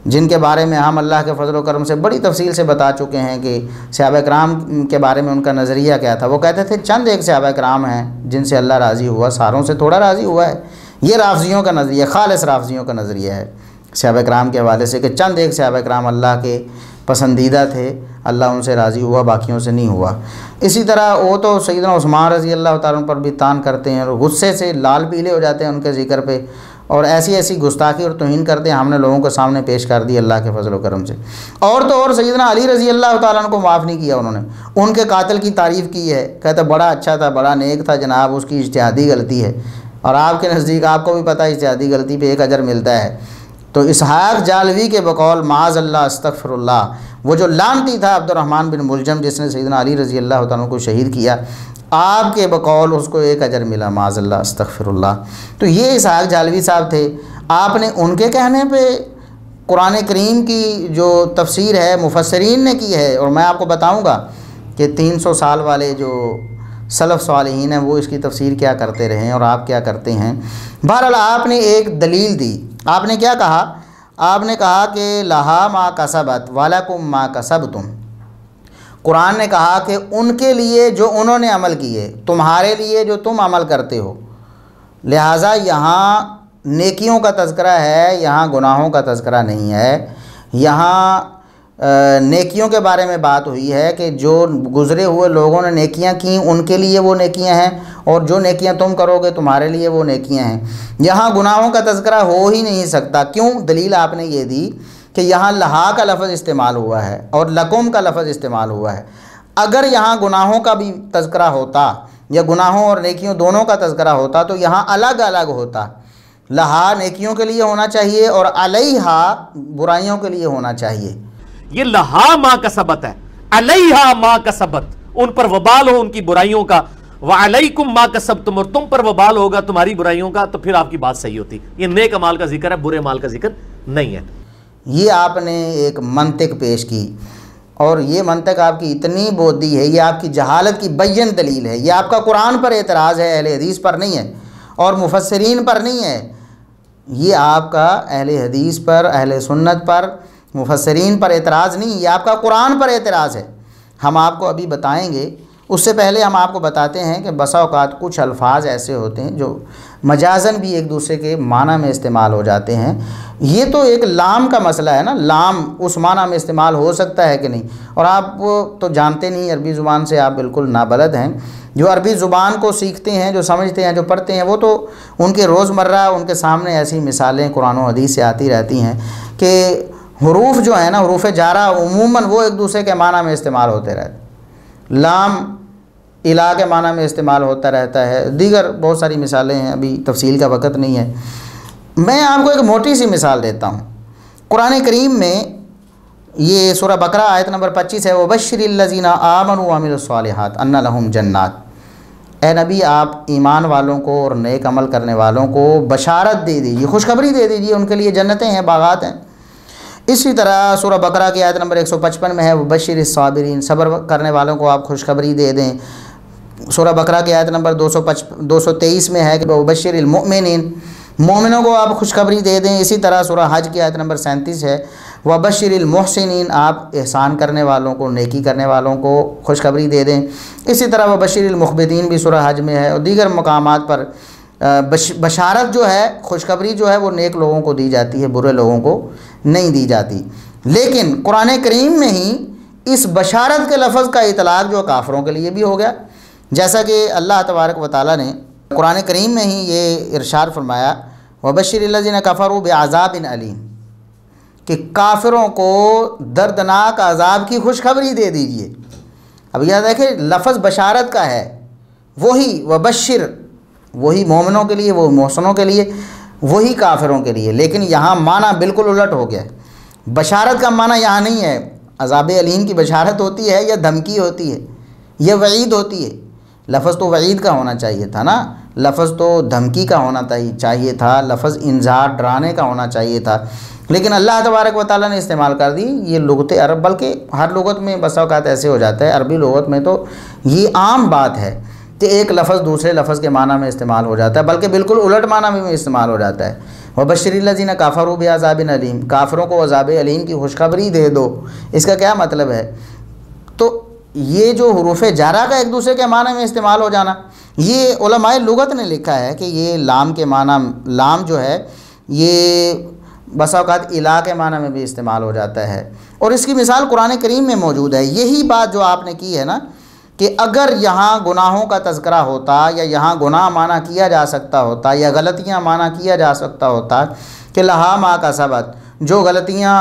جن کے بارے میں ہم اللہ کے فضل و کرم سے بڑی تفصیل سے بتا چکے ہیں کہ صحابہ کرام کے بارے میں ان کا نظریہ کیا تھا۔ وہ کہتے تھے چند ایک صحابہ کرام ہیں جن سے اللہ راضی ہوا، ساروں سے تھوڑا راضی ہوا ہے۔ یہ رافضیوں کا نظریہ، خالص رافضیوں کا نظریہ ہے صحابہ کرام کے حوالے سے کہ چند ایک صحابہ کرام اللہ کے پسندیدہ تھے، اللہ ان سے راضی ہوا، باقیوں سے نہیں ہوا۔ اسی طرح وہ تو سیدنا عثمان رضی اللہ تعالیٰ پر بھی تان کرتے ہیں اور غصے سے لال پیلے ہو جاتے ہیں ان کے ذکر پہ، اور ایسی ایسی گستاخی اور توہین کرتے ہیں، ہم نے لوگوں کے سامنے پیش کر دی اللہ کے فضل و کرم سے۔ اور تو اور سیدنا علی رضی اللہ تعالیٰ کو معاف نہیں کیا انہوں نے، ان کے قاتل کی تعریف کی ہے، کہتے بڑا اچھا تھا، بڑا نیک تھا جناب، اس کی اجتہادی غلطی ہے، اور آپ کے نزدیک آپ کو بھی پتہ ہے اجتہادی غلطی پہ 1 اجر ملتا ہے۔ تو اسحاق جالوی کے بقول معاذ اللہ استغفر اللہ، وہ جو لعنتی تھا عبد الرحمن بن ملجم جس نے سیدنا علی رضی اللہ تعالیٰ کو شہید کیا، آپ کے بقول اس کو 1 اجر ملا، معاذ اللہ استغفر اللہ۔ تو یہ اسحاق جالوی صاحب تھے، آپ نے ان کے کہنے پہ قرآن کریم کی جو تفسیر ہے مفسرین نے کی ہے، اور میں آپ کو بتاؤں گا کہ 300 سال والے جو سلف صالحین ہیں وہ اس کی تفسیر کیا کرتے رہے ہیں اور آپ کیا کرتے ہیں۔ بہرحال آپ نے ایک دلیل دی، آپ نے کیا کہا؟ آپ نے کہا کہ لہا ما کسبت ولکم ما کسبتم، قرآن نے کہا کہ ان کے لیے جو انہوں نے عمل کیے، تمہارے لیے جو تم عمل کرتے ہو، لہٰذا یہاں نیکیوں کا تذکرہ ہے، یہاں گناہوں کا تذکرہ نہیں ہے۔ یہاں نیکیوں کے بارے میں بات ہوئی ہے کہ جو گزرے ہوئے لوگوں نے نیکیاں کیں ان کے لیے وہ نیکیاں ہیں، اور جو نیکیاں تم کرو گے تمہارے لیے وہ نیکیاں ہیں۔ یہاں گناہوں کا تذکرہ ہو ہی نہیں سکتا۔ کیوں؟ دلیل آپ نے یہ دی کہ یہاں لہا کا لفظ استعمال ہوا ہے اور لکم کا لفظ استعمال ہوا ہے۔ اگر یہاں گناہوں کا بھی تذکرہ ہوتا یا گناہوں اور نیکیوں دونوں کا تذکرہ ہوتا تو یہاں الگ الگ ہوتا۔ لہا نیکیوں کے لیے ہونا چاہیے اور علیہا برائیوں کے لیے ہونا چاہیے۔ یہ لہا ما کسبت ہے، علیہا ما کسبت، ان پر وبال ہو ان کی برائیوں کا، وعلیکم ما کسبتم، اور تم پر وبال ہوگا تمہاری برائیوں کا، تو پھر آپ کی بات صحیح ہوتی۔ یہ نیک مال کا ذکر ہے، برے مال کا ذکر نہیں ہے۔ یہ آپ نے ایک منطق پیش کی، اور یہ منطق آپ کی اتنی بودی ہے، یہ آپ کی جہالت کی بین دلیل ہے۔ یہ آپ کا قرآن پر اعتراض ہے، اہل حدیث پر نہیں ہے اور مفسرین پر نہیں ہے۔ یہ آپ کا اہل حدیث پر، اہل سنت پر، مفسرین پر اعتراض نہیں، یہ آپ کا قرآن پر اعتراض ہے۔ ہم آپ کو ابھی بتائیں گے، اس سے پہلے ہم آپ کو بتاتے ہیں کہ بسا اوقات کچھ الفاظ ایسے ہوتے ہیں جو مجازن بھی ایک دوسرے کے معنی میں استعمال ہو جاتے ہیں۔ یہ تو ایک لام کا مسئلہ ہے نا، لام اس معنی میں استعمال ہو سکتا ہے کہ نہیں، اور آپ تو جانتے نہیں، عربی زبان سے آپ بالکل نابلد ہیں۔ جو عربی زبان کو سیکھتے ہیں، جو سمجھتے ہیں، جو پڑھتے ہیں، وہ تو ان کے روزمرہ ان کے سامنے ایسی مثالیں قرآن و حدیث سے آتی رہتی ہیں کہ حروف جو ہیں نا، حروف جارہ عموماً وہ ایک دوسرے کے معنی میں استعمال ہوتے رہتے ہیں۔ لام الہ کے معنی میں استعمال ہوتا رہتا ہے، دیگر بہت ساری مثالیں ہیں، ابھی تفصیل کا وقت نہیں ہے۔ میں آپ کو ایک موٹی سی مثال دیتا ہوں۔ قرآن کریم میں یہ سورہ بقرہ آیت نمبر 25 ہے، وَبَشِّرِ الَّذِينَ آمَنُوا وَعَمِلُوا الصَّالِحَاتِ أَنَّ لَهُمْ جَنَّاتٍ۔ اے نبی، آپ ایمان والوں کو اور نیک عمل کرنے والوں کو بشارت دے دیجیے، خوشخبری دے دیجیے، ان کے لیے جنتیں ہیں، باغات ہیں۔ اسی طرح سورہ بقرہ کی آیت نمبر 155 میں ہے، وَبَشِّرِ الصَّابِرِينَ، صبر کرنے والوں کو آپ خوشخبری دے دیں۔ سورہ بقرہ کی آیت نمبر 223 میں ہے کہ وَبَشِّرِ الْمُؤْمِنِينَ، مومنوں کو آپ خوشخبری دے دیں۔ اسی طرح سورہ حج کی آیت نمبر 37 ہے، وَبَشِّرِ الْمُحْسِنِينَ، آپ احسان کرنے والوں کو، نیکی کرنے والوں کو خوشخبری دے دیں۔ اسی طرح وَبَشِّرِ الْمُخْبِتِينَ بھی سورہ حج میں ہے، اور دیگر مقامات پر بشارت جو ہے، خوشخبری جو ہے، وہ نیک لوگوں کو دی جاتی ہے، برے لوگوں کو نہیں دی جاتی۔ لیکن قرآن کریم میں ہی اس بشارت کے لفظ کا اطلاق جو کافروں کے لیے بھی ہو گیا، جیسا کہ اللہ تبارک و تعالیٰ نے قرآن کریم میں ہی یہ ارشاد فرمایا، وَبَشِّرِ الَّذِينَ كَفَرُوا بِعَذَابٍ أَلِيمٍ، کہ کافروں کو دردناک عذاب کی خوشخبری دے دیجئے۔ اب یہ دیکھیں، لفظ بشارت کا ہے، وہی وبشر، وہی مومنوں کے لیے، وہ محسنوں کے لیے، وہی کافروں کے لیے، لیکن یہاں معنی بالکل الٹ ہو گیا ہے۔ بشارت کا معنی یہاں نہیں ہے عذاب علیم کی بشارت ہوتی ہے یا دھمکی ہوتی ہے یا وعید ہوتی ہے۔ لفظ تو وعید کا ہونا چاہیے تھا نا، لفظ تو دھمکی کا ہونا چاہیے تھا، لفظ انذار، ڈرانے کا ہونا چاہیے تھا، لیکن اللہ تبارک و تعالیٰ نے استعمال کر دی یہ لغت عرب، بلکہ ہر لغت میں بسا اوقات ایسے ہو جاتا ہے، عربی لغت میں تو یہ عام بات ہے کہ ایک لفظ دوسرے لفظ کے معنی میں استعمال ہو جاتا ہے، بلکہ بالکل الٹ معنی میں استعمال ہو جاتا ہے۔ وَبَشِّرِ الَّذِينَ كَفَرُوا بِعَذَابٍ أَلِيمٍ، کافروں کو عذاب علیم کی خوشخبری دے دو۔ اس کا کیا مطلب ہے؟ تو یہ جو حروف جارہ کا ایک دوسرے کے معنی میں استعمال ہو جانا، یہ علماء لغت نے لکھا ہے کہ یہ لام کے معنی، لام جو ہے یہ بسا اوقات الہ کے معنی میں بھی استعمال ہو جاتا ہے، اور اس کی مثال قرآن کریم میں موجود ہے۔ یہی بات جو آپ نے کی ہے نا کہ اگر یہاں گناہوں کا تذکرہ ہوتا یا یہاں گناہ معنی کیا جا سکتا ہوتا یا غلطیاں معنی کیا جا سکتا ہوتا کہ لہا ما کسبت، جو غلطیاں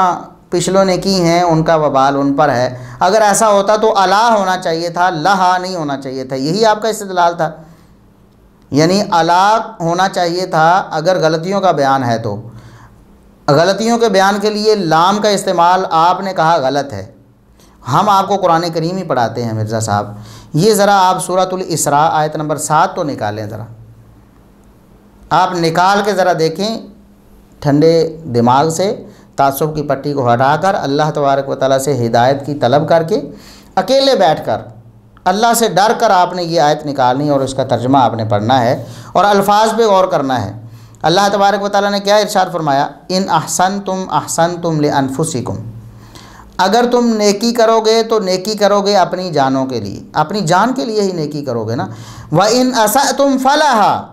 پچھلوں نے کی ہیں ان کا وبال ان پر ہے، اگر ایسا ہوتا تو الا ہونا چاہیے تھا، لہا نہیں ہونا چاہیے تھا۔ یہی آپ کا استدلال تھا، یعنی الا ہونا چاہیے تھا اگر غلطیوں کا بیان ہے تو۔ غلطیوں کے بیان کے لیے لام کا استعمال آپ نے کہا غلط ہے۔ ہم آپ کو قرآن کریم ہی پڑھاتے ہیں مرزا صاحب۔ یہ ذرا آپ سورۃ الاسراء آیت نمبر 7 تو نکالیں، ذرا آپ نکال کے ذرا دیکھیں ٹھنڈے دماغ سے، تعصب کی پٹی کو ہٹا کر، اللہ تبارک و تعالیٰ سے ہدایت کی طلب کر کے، اکیلے بیٹھ کر اللہ سے ڈر کر آپ نے یہ آیت نکالنی اور اس کا ترجمہ آپ نے پڑھنا ہے اور الفاظ پہ غور کرنا ہے۔ اللہ تبارک و تعالیٰ نے کیا ارشاد فرمایا؟ ان احسنتم احسنتم لانفسکم، اگر تم نیکی کرو گے تو نیکی کرو گے اپنی جانوں کے لیے، اپنی جان کے لیے ہی نیکی کرو گے نا۔ وَإِنْ أَسَأْتُمْ فَلَهَا،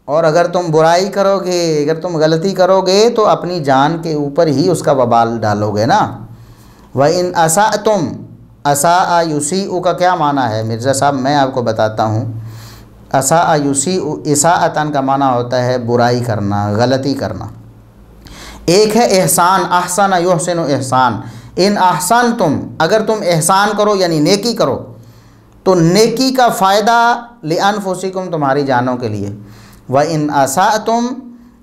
اور اگر تم برائی کرو گے، اگر تم غلطی کرو گے تو اپنی جان کے اوپر ہی اس کا وبال ڈالو گے نا۔ وَإِنْ أَسَأْتُمْ، أَسَاءَ يُسِیءُ کا کیا معنی ہے مرزا صاحب؟ میں آپ کو بتاتا ہوں۔ أَسَاءَ يُسِیءُ، اِساءَتًا کا معنی ہوتا ہے برائی کرنا، غلطی کرنا۔ ایک ہے احسان، احسن یحسن احسان، ان احسنتم، اگر تم احسان کرو یعنی نیکی کرو تو نیکی کا فائدہ لأنفسکم، تمہاری جانوں کے لیے۔ وَإِنْ أَسَأْتُمْ،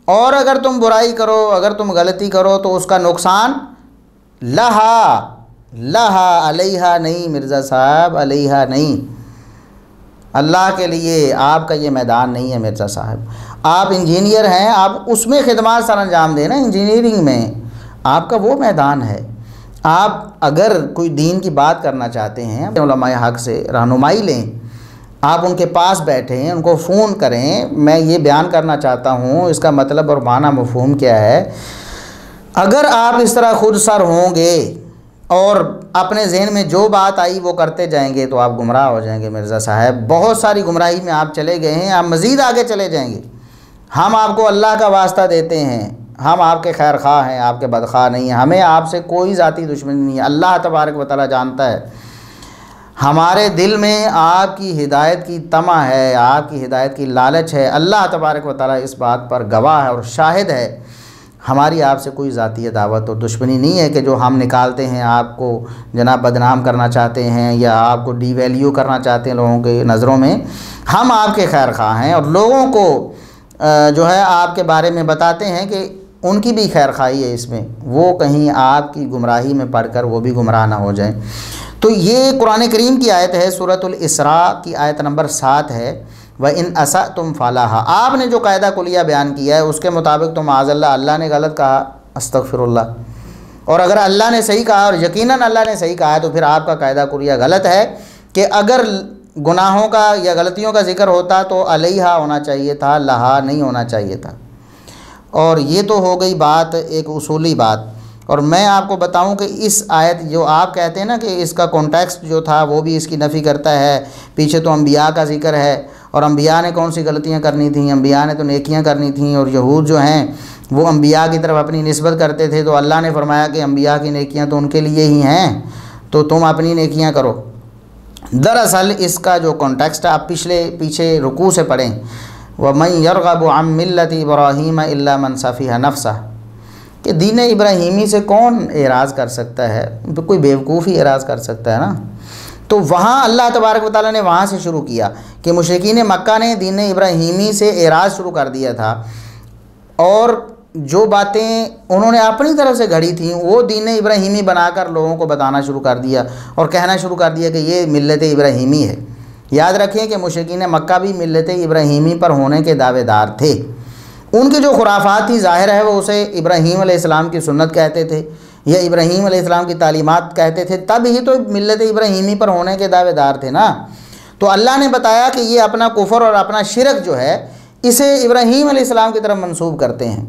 اور اگر تم برائی کرو، اگر تم غلطی کرو تو اس کا نقصان لہا علیہا نہیں مرزا صاحب، علیہا نہیں، اللہ کے لیے آپ کا یہ میدان نہیں ہے مرزا صاحب۔ آپ انجینئر ہیں، آپ اس میں خدمات سر انجام دیں نا، انجینئرنگ میں آپ کا وہ میدان ہے۔ آپ اگر کوئی دین کی بات کرنا چاہتے ہیں، علماء حق سے رہنمائی لیں، آپ ان کے پاس بیٹھیں، ان کو فون کریں، میں یہ بیان کرنا چاہتا ہوں، اس کا مطلب اور معنی مفہوم کیا ہے۔ اگر آپ اس طرح خود سر ہوں گے اور اپنے ذہن میں جو بات آئی وہ کرتے جائیں گے تو آپ گمراہ ہو جائیں گے مرزا صاحب۔ بہت ساری گمراہی میں آپ چلے گئے ہیں، آپ مزید آگے چلے جائیں گے۔ ہم آپ کو اللہ کا واسطہ دیتے ہیں، ہم آپ کے خیر خواہ ہیں، آپ کے بدخواہ نہیں ہیں، ہمیں آپ سے کوئی ذاتی دشمنی نہیں ہے۔ اللہ تبارک و تعالیٰ جانتا ہے ہمارے دل میں آپ کی ہدایت کی طمع ہے، آپ کی ہدایت کی لالچ ہے۔ اللہ تبارک و تعالیٰ اس بات پر گواہ ہے اور شاہد ہے، ہماری آپ سے کوئی ذاتی عداوت اور دشمنی نہیں ہے کہ جو ہم نکالتے ہیں آپ کو جناب بدنام کرنا چاہتے ہیں یا آپ کو ڈی ویلیو کرنا چاہتے ہیں لوگوں کے نظروں میں۔ ہم آپ کے خیر خواہ ہیں اور لوگوں کو جو ہے آپ کے بارے میں بتاتے ہیں کہ ان کی بھی خیر خواہی ہے اس میں، وہ کہیں آپ کی گمراہی میں پڑھ کر وہ بھی گمراہ نہ ہو جائیں۔ تو یہ قرآن کریم کی آیت ہے، سورۃ الاسراء کی آیت نمبر 7 ہے، وَإِنْ أَسَأْتُمْ فَلَهَا۔ آپ نے جو قاعدہ کلیہ بیان کیا ہے اس کے مطابق تو معاذ اللہ نے غلط کہا، استغفر اللہ، اور اگر اللہ نے صحیح کہا اور یقیناً اللہ نے صحیح کہا ہے تو پھر آپ کا قاعدہ کلیہ غلط ہے کہ اگر گناہوں کا یا غلطیوں کا ذکر ہوتا تو علیہا ہونا چاہیے تھا، لہا نہیں ہونا چاہیے تھا۔ اور یہ تو ہو گئی بات ایک اصولی بات، اور میں آپ کو بتاؤں کہ اس آیت جو آپ کہتے ہیں نا کہ اس کا کانٹیکسٹ جو تھا وہ بھی اس کی نفی کرتا ہے، پیچھے تو انبیاء کا ذکر ہے، اور انبیاء نے کون سی غلطیاں کرنی تھیں؟ انبیاء نے تو نیکیاں کرنی تھیں، اور یہود جو ہیں وہ انبیاء کی طرف اپنی نسبت کرتے تھے، تو اللہ نے فرمایا کہ انبیاء کی نیکیاں تو ان کے لیے ہی ہیں، تو تم اپنی نیکیاں کرو۔ دراصل اس کا جو کانٹیکسٹ آپ پیچھے رکوع سے پڑھیں، وَمَنْ يَرْغَبُ عَنْ مِلَّةِ إِبْرَاهِيمَ إِلَّا مَنْ سَفِهَ نَفْسَهُ، کہ دین ابراہیمی سے کون اعراض کر سکتا ہے؟ کوئی بیوقوف ہی اعراض کر سکتا ہے نا۔ تو وہاں اللہ تبارک و تعالیٰ نے وہاں سے شروع کیا کہ مشرکین مکہ نے دین ابراہیمی سے اعراض شروع کر دیا تھا، اور جو باتیں انہوں نے اپنی طرف سے گھڑی تھیں وہ دین ابراہیمی بنا کر لوگوں کو بتانا شروع کر دیا اور کہنا شروع کر دیا کہ یہ ملت ابراہیمی ہے۔ یاد رکھیں کہ مشرکین مکہ بھی ملت ابراہیمی پر ہونے کے دعوے دار تھے، ان کی جو خرافات تھی ظاہر ہے وہ اسے ابراہیم علیہ السلام کی سنت کہتے تھے یا ابراہیم علیہ السلام کی تعلیمات کہتے تھے، تب ہی تو ملت ابراہیمی پر ہونے کے دعوے دار تھے نا۔ تو اللہ نے بتایا کہ یہ اپنا کفر اور اپنا شرک جو ہے اسے ابراہیم علیہ السلام کی طرف منسوب کرتے ہیں،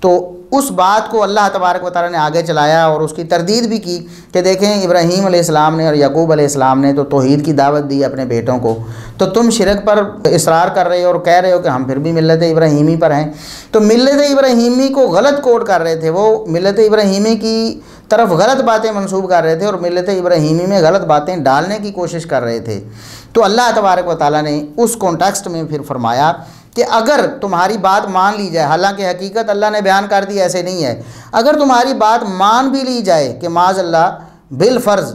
تو اس بات کو اللہ تبارک و تعالیٰ نے آگے چلایا اور اس کی تردید بھی کی کہ دیکھیں ابراہیم علیہ السلام نے اور یعقوب علیہ السلام نے تو توحید کی دعوت دی اپنے بیٹوں کو، تو تم شرک پر اصرار کر رہے ہو اور کہہ رہے ہو کہ ہم پھر بھی ملت ابراہیمی پر ہیں۔ تو ملت ابراہیمی کو غلط کوٹ کر رہے تھے، وہ ملت ابراہیمی کی طرف غلط باتیں منسوب کر رہے تھے اور ملت ابراہیمی میں غلط باتیں ڈالنے کی کوشش کر رہے تھے۔ تو اللہ تبارک و تعالیٰ نے اس کانٹیکسٹ میں پھر فرمایا کہ اگر تمہاری بات مان لی جائے، حالانکہ حقیقت اللہ نے بیان کر دی ایسے نہیں ہے، اگر تمہاری بات مان بھی لی جائے کہ معاذ اللہ بالفرض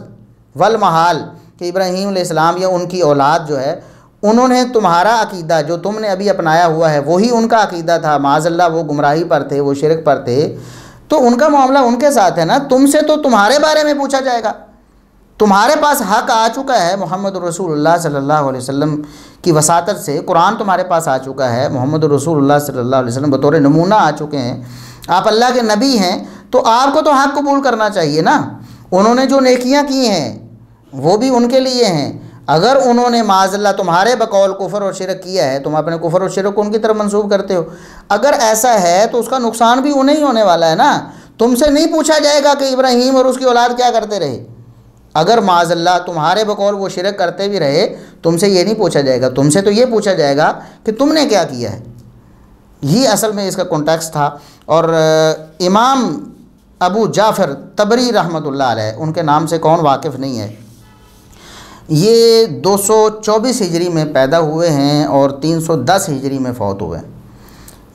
والمحال کہ ابراہیم علیہ السلام یا ان کی اولاد جو ہے انہوں نے تمہارا عقیدہ جو تم نے ابھی اپنایا ہوا ہے وہی ان کا عقیدہ تھا، معاذ اللہ وہ گمراہی پر تھے، وہ شرک پر تھے، تو ان کا معاملہ ان کے ساتھ ہے نا، تم سے تو تمہارے بارے میں پوچھا جائے گا، تمہارے پاس حق آ چکا ہے محمد رسول اللہ صلی اللہ علیہ وسلم کی وساطت سے، قرآن تمہارے پاس آ چکا ہے، محمد رسول اللہ صلی اللہ علیہ وسلم بطور نمونہ آ چکے ہیں، آپ اللہ کے نبی ہیں، تو آپ کو تو حق قبول کرنا چاہیے نا۔ انہوں نے جو نیکیاں کی ہیں وہ بھی ان کے لیے ہیں، اگر انہوں نے معاذ اللہ تمہارے بقول کفر اور شرک کیا ہے، تم اپنے کفر اور شرک کو ان کی طرف منسوب کرتے ہو، اگر ایسا ہے تو اس کا نقصان بھی انہیں ہی ہونے والا ہے نا۔ تم سے نہیں پوچھا جائے گا کہ ابراہیم اور اس کی اولاد کیا کرتے رہے، اگر معاذ اللہ تمہارے بقول وہ شرک کرتے بھی رہے تم سے یہ نہیں پوچھا جائے گا، تم سے تو یہ پوچھا جائے گا کہ تم نے کیا کیا ہے۔ یہ اصل میں اس کا کانٹیکسٹ تھا۔ اور امام ابو جعفر طبری رحمۃ اللہ علیہ، ان کے نام سے کون واقف نہیں ہے، یہ 224 ہجری میں پیدا ہوئے ہیں اور 310 ہجری میں فوت ہوئے ہیں۔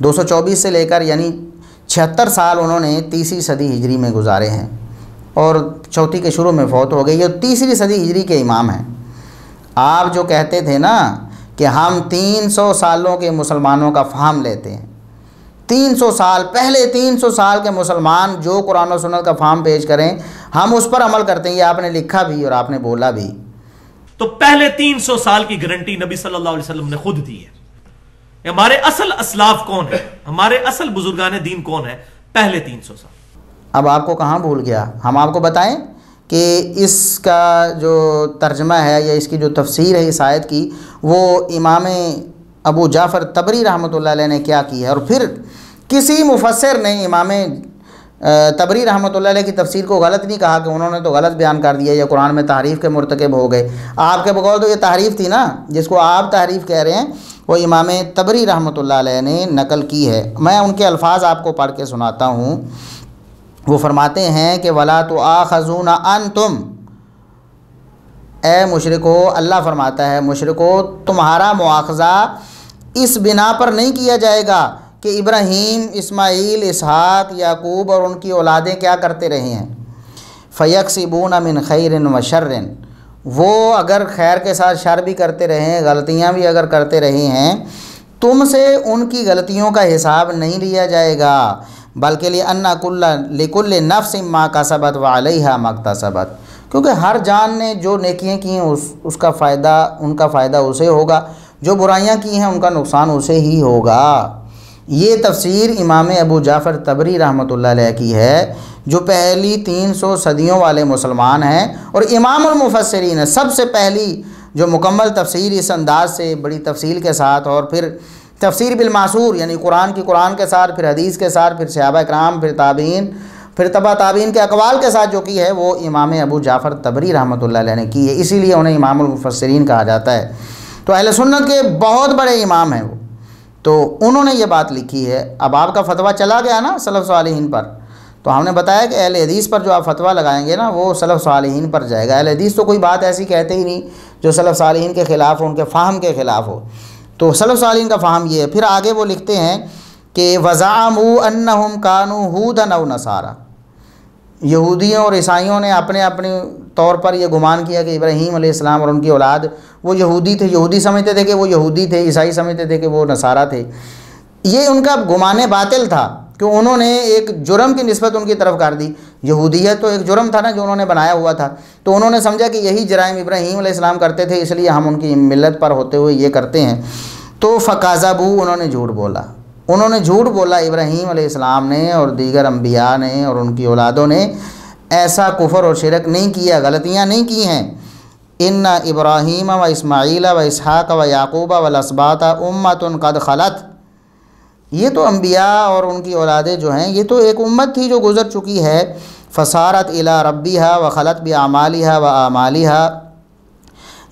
224 سے لے کر یعنی 76 سال انہوں نے تیسری صدی ہجری میں گزارے ہیں اور چوتھی کے شروع میں فوت ہو گئی۔ یہ تیسری صدی ہجری کے امام ہیں۔ آپ جو کہتے تھے نا کہ ہم 300 سالوں کے مسلمانوں کا فہم لیتے ہیں، 300 سال پہلے 300 سال کے مسلمان جو قرآن و سنت کا فہم پیش کریں ہم اس پر عمل کرتے ہیں، یہ آپ نے لکھا بھی اور آپ نے بولا بھی۔ تو پہلے 300 سال کی گارنٹی نبی صلی اللہ علیہ وسلم نے خود دی ہے۔ ہمارے اصل اسلاف کون ہے، ہمارے اصل بزرگان دین کون ہے؟ پہلے 300 سال۔ اب آپ کو کہاں بھول گیا، ہم آپ کو بتائیں کہ اس کا جو ترجمہ ہے یا اس کی جو تفسیر ہے اس آیت کی، وہ امام ابو جعفر طبری رحمۃ اللہ علیہ نے کیا کی ہے۔ اور پھر کسی مفسر نے امام طبری رحمۃ اللہ علیہ کی تفسیر کو غلط نہیں کہا کہ انہوں نے تو غلط بیان کر دیا یا قرآن میں تحریف کے مرتکب ہو گئے۔ آپ کے بقول تو یہ تحریف تھی نا، جس کو آپ تحریف کہہ رہے ہیں وہ امام طبری رحمۃ اللہ علیہ نے نقل کی ہے۔ میں ان کے الفاظ آپ کو پڑھ کے سناتا ہوں۔ وہ فرماتے ہیں کہ وَلَا تُؤَاخَذُونَ أَنْتُمْ، اے مشرکو، اللہ فرماتا ہے مشرکو تمہارا مواخذہ اس بنا پر نہیں کیا جائے گا کہ ابراہیم، اسماعیل، اسحاق، یعقوب اور ان کی اولادیں کیا کرتے رہے ہیں، فَيَكْسِبُونَ مِنْ خَيْرٍ وَشَرٍ، وہ اگر خیر کے ساتھ شر بھی کرتے رہے ہیں، غلطیاں بھی اگر کرتے رہے ہیں، تم سے ان کی غلطیوں کا حساب نہیں لیا جائے گا، بلکہ لِكُلِّ نَفْسٍ مَا كَسَبَتْ وَعَلَيْهَا مَا اكْتَسَبَتْ، کیونکہ ہر جان نے جو نیکیاں کی ہیں اس کا فائدہ، ان کا فائدہ اسے ہوگا، جو برائیاں کی ہیں ان کا نقصان اسے ہی ہوگا۔ یہ تفسیر امام ابو جعفر طبری رحمۃ اللہ علیہ کی ہے، جو پہلی 300 صدیوں والے مسلمان ہیں اور امام المفسرین ہے، سب سے پہلی جو مکمل تفسیر اس انداز سے بڑی تفصیل کے ساتھ، اور پھر تفسیر بالمعصور یعنی قرآن کی قرآن کے ساتھ، پھر حدیث کے ساتھ، پھر صحابہ اکرام، پھر تابعین، پھر تبع تابعین کے اقوال کے ساتھ جو کی ہے وہ امام ابو جعفر طبری رحمۃ اللہ علیہ نے کی ہے، اسی لیے انہیں امام المفسرین کہا جاتا ہے۔ تو اہل سنت کے بہت بڑے امام ہیں وہ، تو انہوں نے یہ بات لکھی ہے۔ اب آپ کا فتویٰ چلا گیا نا سلف صالحین پر، تو ہم نے بتایا کہ اہل حدیث پر جو آپ فتویٰ لگائیں گے نا وہ سلف صالحین پر جائے گا۔ اہل حدیث تو کوئی بات ایسی کہتے ہی نہیں جو سلف صالحین کے خلاف ہو، ان کے فہم کے خلاف ہو، تو سلف صالحین کا فہم یہ ہے۔ پھر آگے وہ لکھتے ہیں کہ وَزَعَمُوا أَنَّهُمْ كَانُوا هُودًا أَوْ نَصَارَىٰ، یہودیوں اور عیسائیوں نے اپنے طور پر یہ گمان کیا کہ ابراہیم علیہ السلام اور ان کی اولاد وہ یہودی تھے، یہودی سمجھتے تھے کہ وہ یہودی تھے، عیسائی سمجھتے تھے کہ وہ نصارہ تھے۔ یہ ان کا گمان باطل تھا کہ انہوں نے ایک جرم کی نسبت ان کی طرف کر دی۔ یہودیت تو ایک جرم تھا نا جو انہوں نے بنایا ہوا تھا، تو انہوں نے سمجھا کہ یہی جرائم ابراہیم علیہ السلام کرتے تھے، اس لیے ہم ان کی ملت پر ہوتے ہوئے یہ کرتے ہیں۔ تو فَكَذَبُوا، انہوں نے جھوٹ بولا، انہوں نے جھوٹ بولا ابراہیم علیہ السلام نے اور دیگر انبیاء نے اور ان کی اولادوں نے ایسا کفر اور شرک نہیں کیا، غلطیاں نہیں کی ہیں۔ ان ابراہیم و اسماعیل و اسحاق و یعقوب والاسباط امۃ قد خلت، یہ تو انبیاء اور ان کی اولادیں جو ہیں یہ تو ایک امت تھی جو گزر چکی ہے۔ فصارت الی ربیہا و خلت باعمالہا و اعمالہا،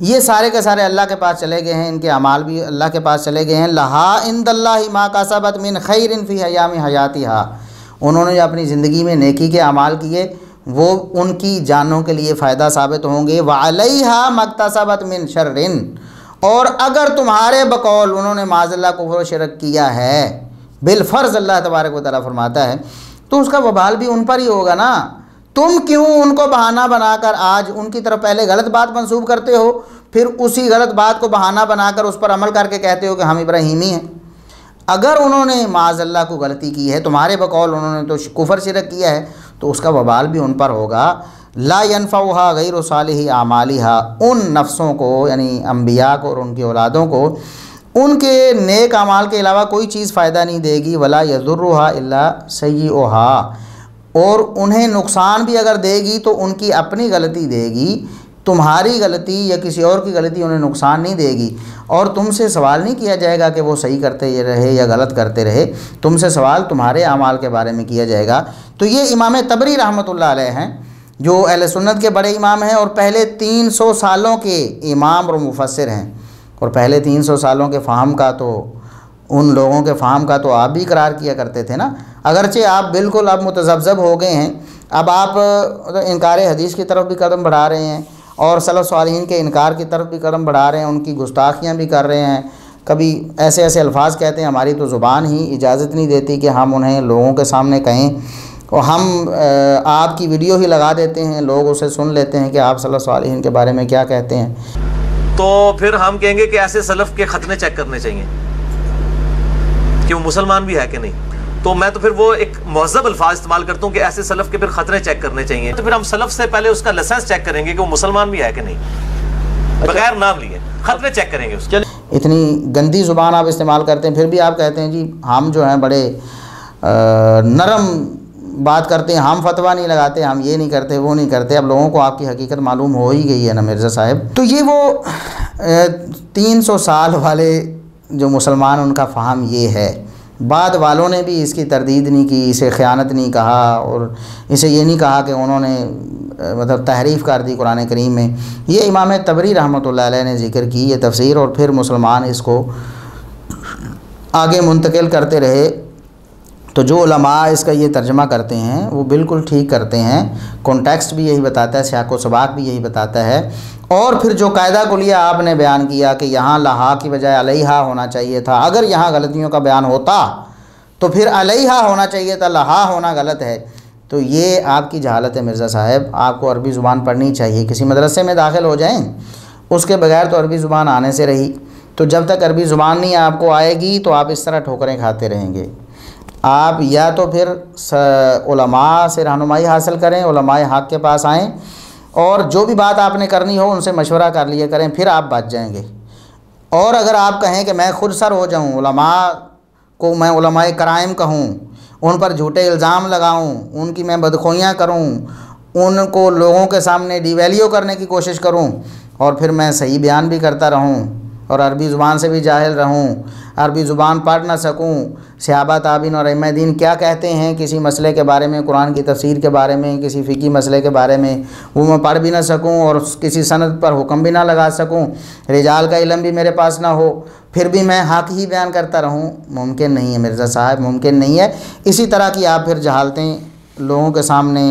یہ سارے کے سارے اللہ کے پاس چلے گئے ہیں، ان کے اعمال بھی اللہ کے پاس چلے گئے ہیں۔ لہا عند اللہ ما کسبت من خیر فی ایام حیاتہا، انہوں نے جو اپنی زندگی میں نیکی کے اعمال کیے وہ ان کی جانوں کے لیے فائدہ ثابت ہوں گے۔ وعلیہا مکتسبت من شر، اور اگر تمہارے بقول انہوں نے معاذ اللہ کفر و شرک کیا ہے بالفرض، اللہ تبارک و تعالیٰ فرماتا ہے، تو اس کا وبال بھی ان پر ہی ہوگا نا۔ تم کیوں ان کو بہانہ بنا کر آج ان کی طرف پہلے غلط بات منسوب کرتے ہو، پھر اسی غلط بات کو بہانہ بنا کر اس پر عمل کر کے کہتے ہو کہ ہم ابراہیمی ہیں؟ اگر انہوں نے معاذ اللہ کو غلطی کی ہے تمہارے بقول، انہوں نے تو کفر شرک کیا ہے، تو اس کا وبال بھی ان پر ہوگا۔ لا ينفعها غیر صالح اعمالها، ان نفسوں کو یعنی انبیاء کو اور ان کی اولادوں کو ان کے نیک اعمال کے علاوہ کوئی چیز فائدہ نہیں دے گی۔ ولا يضرها الا سیئها، اور انہیں نقصان بھی اگر دے گی تو ان کی اپنی غلطی دے گی، تمہاری غلطی یا کسی اور کی غلطی انہیں نقصان نہیں دے گی۔ اور تم سے سوال نہیں کیا جائے گا کہ وہ صحیح کرتے رہے یا غلط کرتے رہے، تم سے سوال تمہارے اعمال کے بارے میں کیا جائے گا۔ تو یہ امام طبری رحمۃ اللہ علیہ ہیں جو اہل سنت کے بڑے امام ہیں اور پہلے 300 سالوں کے امام اور مفسر ہیں، اور پہلے 300 سالوں کے فہم کا تو ان لوگوں کے فہم کا تو آپ بھی اقرار کیا کرتے تھے نا، اگرچہ آپ بالکل اب متذبذب ہو گئے ہیں، اب آپ انکار حدیث کی طرف بھی قدم بڑھا رہے ہیں اور سلف صالحین کے انکار کی طرف بھی قدم بڑھا رہے ہیں، ان کی گستاخیاں بھی کر رہے ہیں، کبھی ایسے ایسے الفاظ کہتے ہیں ہماری تو زبان ہی اجازت نہیں دیتی کہ ہم انہیں لوگوں کے سامنے کہیں، اور ہم آپ کی ویڈیو ہی لگا دیتے ہیں، لوگ اسے سن لیتے ہیں کہ آپ سلف صالحین کے بارے میں کیا کہتے ہیں۔ تو پھر ہم کہیں گے کہ ایسے سلف کے ختنے چیک کرنے چاہیے کہ وہ مسلمان بھی ہے کہ نہیں، تو میں تو پھر وہ ایک مہذب الفاظ استعمال کرتا ہوں کہ ایسے سلف کے پھر خطرے چیک کرنے چاہیے، تو پھر ہم سلف سے پہلے اس کا لائسنس چیک کریں گے کہ وہ مسلمان بھی ہے کہ نہیں، بغیر نام لیے خطرے چیک کریں گے اس کے۔ اتنی گندی زبان آپ استعمال کرتے ہیں، پھر بھی آپ کہتے ہیں جی ہم جو ہیں بڑے نرم بات کرتے ہیں، ہم فتویٰ نہیں لگاتے، ہم یہ نہیں کرتے وہ نہیں کرتے۔ اب لوگوں کو آپ کی حقیقت معلوم ہو ہی گئی ہے نا مرزا صاحب۔ تو یہ وہ 300 سال والے جو مسلمان ان کا فہم یہ ہے، بعد والوں نے بھی اس کی تردید نہیں کی، اسے خیانت نہیں کہا اور اسے یہ نہیں کہا کہ انہوں نے مطلب تحریف کر دی قرآن کریم میں۔ یہ امام طبری رحمۃ اللہ علیہ نے ذکر کی یہ تفسیر، اور پھر مسلمان اس کو آگے منتقل کرتے رہے۔ تو جو علماء اس کا یہ ترجمہ کرتے ہیں وہ بالکل ٹھیک کرتے ہیں، کانٹیکسٹ بھی یہی بتاتا ہے، سیاق و سباق بھی یہی بتاتا ہے۔ اور پھر جو قاعدہ کلیہ آپ نے بیان کیا کہ یہاں لہا کی بجائے علیہا ہونا چاہیے تھا، اگر یہاں غلطیوں کا بیان ہوتا تو پھر علیہا ہونا چاہیے تھا، لہا ہونا غلط ہے، تو یہ آپ کی جہالت ہے مرزا صاحب۔ آپ کو عربی زبان پڑھنی چاہیے، کسی مدرسے میں داخل ہو جائیں، اس کے بغیر تو عربی زبان آنے سے رہی، تو جب تک عربی زبان نہیں آپ کو آئے گی تو آپ اس طرح ٹھوکریں کھاتے رہیں گے۔ آپ یا تو پھر علماء سے رہنمائی حاصل کریں، علماء حق کے پاس آئیں، اور جو بھی بات آپ نے کرنی ہو ان سے مشورہ کر لیا کریں، پھر آپ بچ جائیں گے۔ اور اگر آپ کہیں کہ میں خود سر ہو جاؤں، علماء کو میں علماء کرائم کہوں، ان پر جھوٹے الزام لگاؤں، ان کی میں بدخوئیاں کروں، ان کو لوگوں کے سامنے ڈی ویلیو کرنے کی کوشش کروں، اور پھر میں صحیح بیان بھی کرتا رہوں اور عربی زبان سے بھی جاہل رہوں، عربی زبان پڑھ نہ سکوں، صحابہ تابعین اور ائمہ دین کیا کہتے ہیں کسی مسئلے کے بارے میں، قرآن کی تفسیر کے بارے میں، کسی فقہی مسئلے کے بارے میں، وہ میں پڑھ بھی نہ سکوں اور کسی سند پر حکم بھی نہ لگا سکوں، رجال کا علم بھی میرے پاس نہ ہو، پھر بھی میں حق ہی بیان کرتا رہوں، ممکن نہیں ہے مرزا صاحب، ممکن نہیں ہے۔ اسی طرح کی آپ پھر جہالتیں لوگوں کے سامنے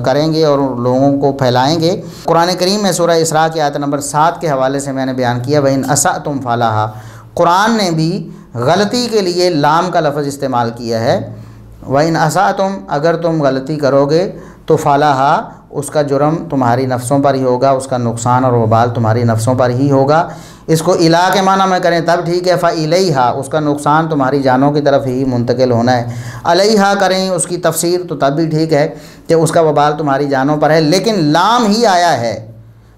کریں گے اور لوگوں کو پھیلائیں گے۔ قرآن کریم میں سورہ اسراء کی آیت نمبر 7 کے حوالے سے میں نے بیان کیا، وَإِنْ أَسَأْتُمْ فَلَهَا، قرآن نے بھی غلطی کے لیے لام کا لفظ استعمال کیا ہے۔ وَإِنْ أَسَأْتُمْ، اگر تم غلطی کرو گے تو فَلَهَا، اس کا جرم تمہاری نفسوں پر ہی ہوگا، اس کا نقصان اور وبال تمہاری نفسوں پر ہی ہوگا۔ اس کو الہ کے معنی میں کریں تب ٹھیک ہے، فَإِلَيْهَا، اس کا نقصان تمہاری جانوں کی طرف ہی منتقل ہونا ہے، علیہا کریں اس کی تفسیر تو تب بھی ٹھیک ہے کہ اس کا وبال تمہاری جانوں پر ہے، لیکن لام ہی آیا ہے،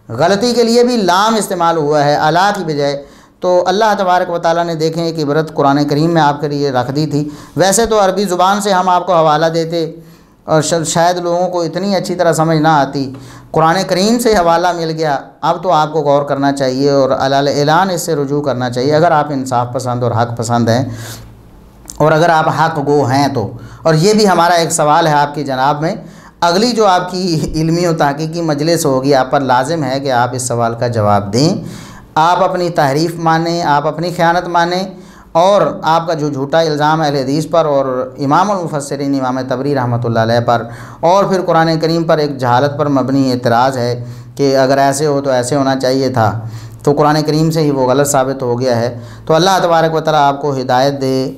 غلطی کے لیے بھی لام استعمال ہوا ہے الا کی بجائے۔ تو اللہ تبارک و تعالیٰ نے دیکھیں ایک عبرت قرآن کریم میں آپ کے لیے رکھ دی تھی۔ ویسے تو عربی زبان سے ہم آپ کو حوالہ دیتے اور شاید لوگوں کو اتنی اچھی طرح سمجھ نہ آتی، قرآن کریم سے حوالہ مل گیا، اب تو آپ کو غور کرنا چاہیے اور علی اعلان اس سے رجوع کرنا چاہیے اگر آپ انصاف پسند اور حق پسند ہیں، اور اگر آپ حق گو ہیں تو۔ اور یہ بھی ہمارا ایک سوال ہے آپ کی جناب میں، اگلی جو آپ کی علمی و تحقیقی مجلس ہوگی آپ پر لازم ہے کہ آپ اس سوال کا جواب دیں، آپ اپنی تحریف مانیں، آپ اپنی خیانت مانیں، اور آپ کا جو جھوٹا الزام اہل حدیث پر اور امام المفسرین امام طبری رحمۃ اللہ علیہ پر اور پھر قرآن کریم پر ایک جہالت پر مبنی اعتراض ہے کہ اگر ایسے ہو تو ایسے ہونا چاہیے تھا، تو قرآن کریم سے ہی وہ غلط ثابت ہو گیا ہے۔ تو اللہ تبارک و تعالیٰ آپ کو ہدایت دے،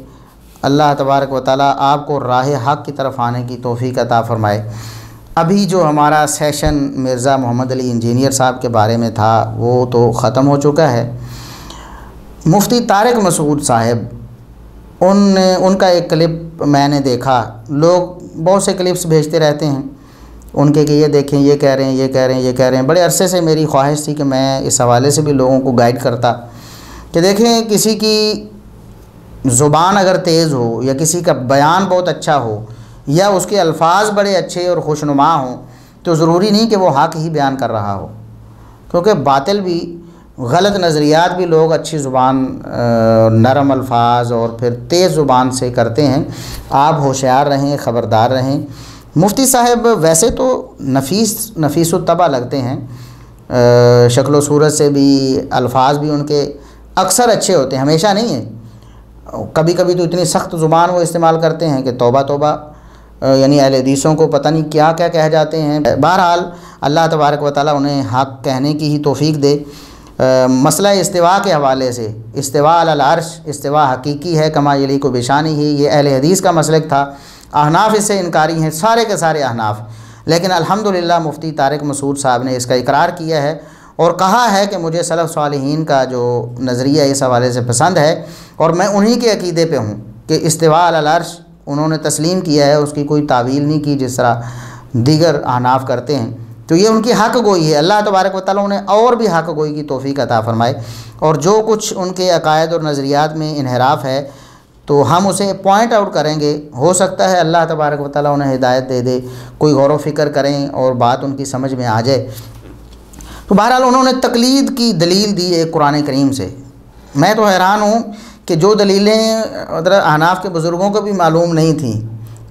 اللہ تبارک و تعالیٰ آپ کو راہ حق کی طرف آنے کی توفیق عطا فرمائے۔ ابھی جو ہمارا سیشن مرزا محمد علی انجینئر صاحب کے بارے میں تھا وہ تو ختم ہو چکا ہے۔ مفتی طارق مسعود صاحب ان کا ایک کلپ میں نے دیکھا، لوگ بہت سے کلپس بھیجتے رہتے ہیں ان کے کہ یہ دیکھیں یہ کہہ رہے ہیں یہ کہہ رہے ہیں یہ کہہ رہے ہیں۔ بڑے عرصے سے میری خواہش تھی کہ میں اس حوالے سے بھی لوگوں کو گائیڈ کرتا کہ دیکھیں کسی کی زبان اگر تیز ہو یا کسی کا بیان بہت اچھا ہو یا اس کے الفاظ بڑے اچھے اور خوشنما ہوں تو ضروری نہیں کہ وہ حق ہی بیان کر رہا ہو، کیونکہ باطل بھی غلط نظریات بھی لوگ اچھی زبان نرم الفاظ اور پھر تیز زبان سے کرتے ہیں۔ آپ ہوشیار رہیں، خبردار رہیں۔ مفتی صاحب ویسے تو نفیس الطبع لگتے ہیں، شکل و صورت سے بھی، الفاظ بھی ان کے اکثر اچھے ہوتے ہیں، ہمیشہ نہیں ہیں، کبھی کبھی تو اتنی سخت زبان وہ استعمال کرتے ہیں کہ توبہ توبہ، یعنی اہل حدیثوں کو پتہ نہیں کیا کیا کہہ جاتے ہیں۔ بہرحال اللہ تبارک و تعالیٰ انہیں حق کہنے کی ہی توفیق دے۔ مسئلہ استواء کے حوالے سے، استواء علی العرش، استواء حقیقی ہے کما یلیق بشانہ، یہ اہل حدیث کا مسلک تھا۔ احناف اس سے انکاری ہیں، سارے کے سارے احناف، لیکن الحمدللہ مفتی طارق مسعود صاحب نے اس کا اقرار کیا ہے اور کہا ہے کہ مجھے سلف صالحین کا جو نظریہ اس حوالے سے پسند ہے، اور میں انہی کے عقیدے پہ ہوں کہ استواء علی العرش انہوں نے تسلیم کیا ہے، اس کی کوئی تعویل نہیں کی جس طرح دیگر احناف کرتے ہیں۔ تو یہ ان کی حق گوئی ہے، اللہ تبارک و تعالیٰ انہیں اور بھی حق گوئی کی توفیق عطا فرمائے، اور جو کچھ ان کے عقائد اور نظریات میں انحراف ہے تو ہم اسے پوائنٹ آؤٹ کریں گے، ہو سکتا ہے اللہ تبارک و تعالیٰ انہیں ہدایت دے دے، کوئی غور و فکر کریں اور بات ان کی سمجھ میں آ جائے۔ تو بہرحال انہوں نے تقلید کی دلیل دی ایک قرآن کریم سے۔ میں تو حیران ہوں کہ جو دلیلیں احناف کے بزرگوں کو بھی معلوم نہیں تھیں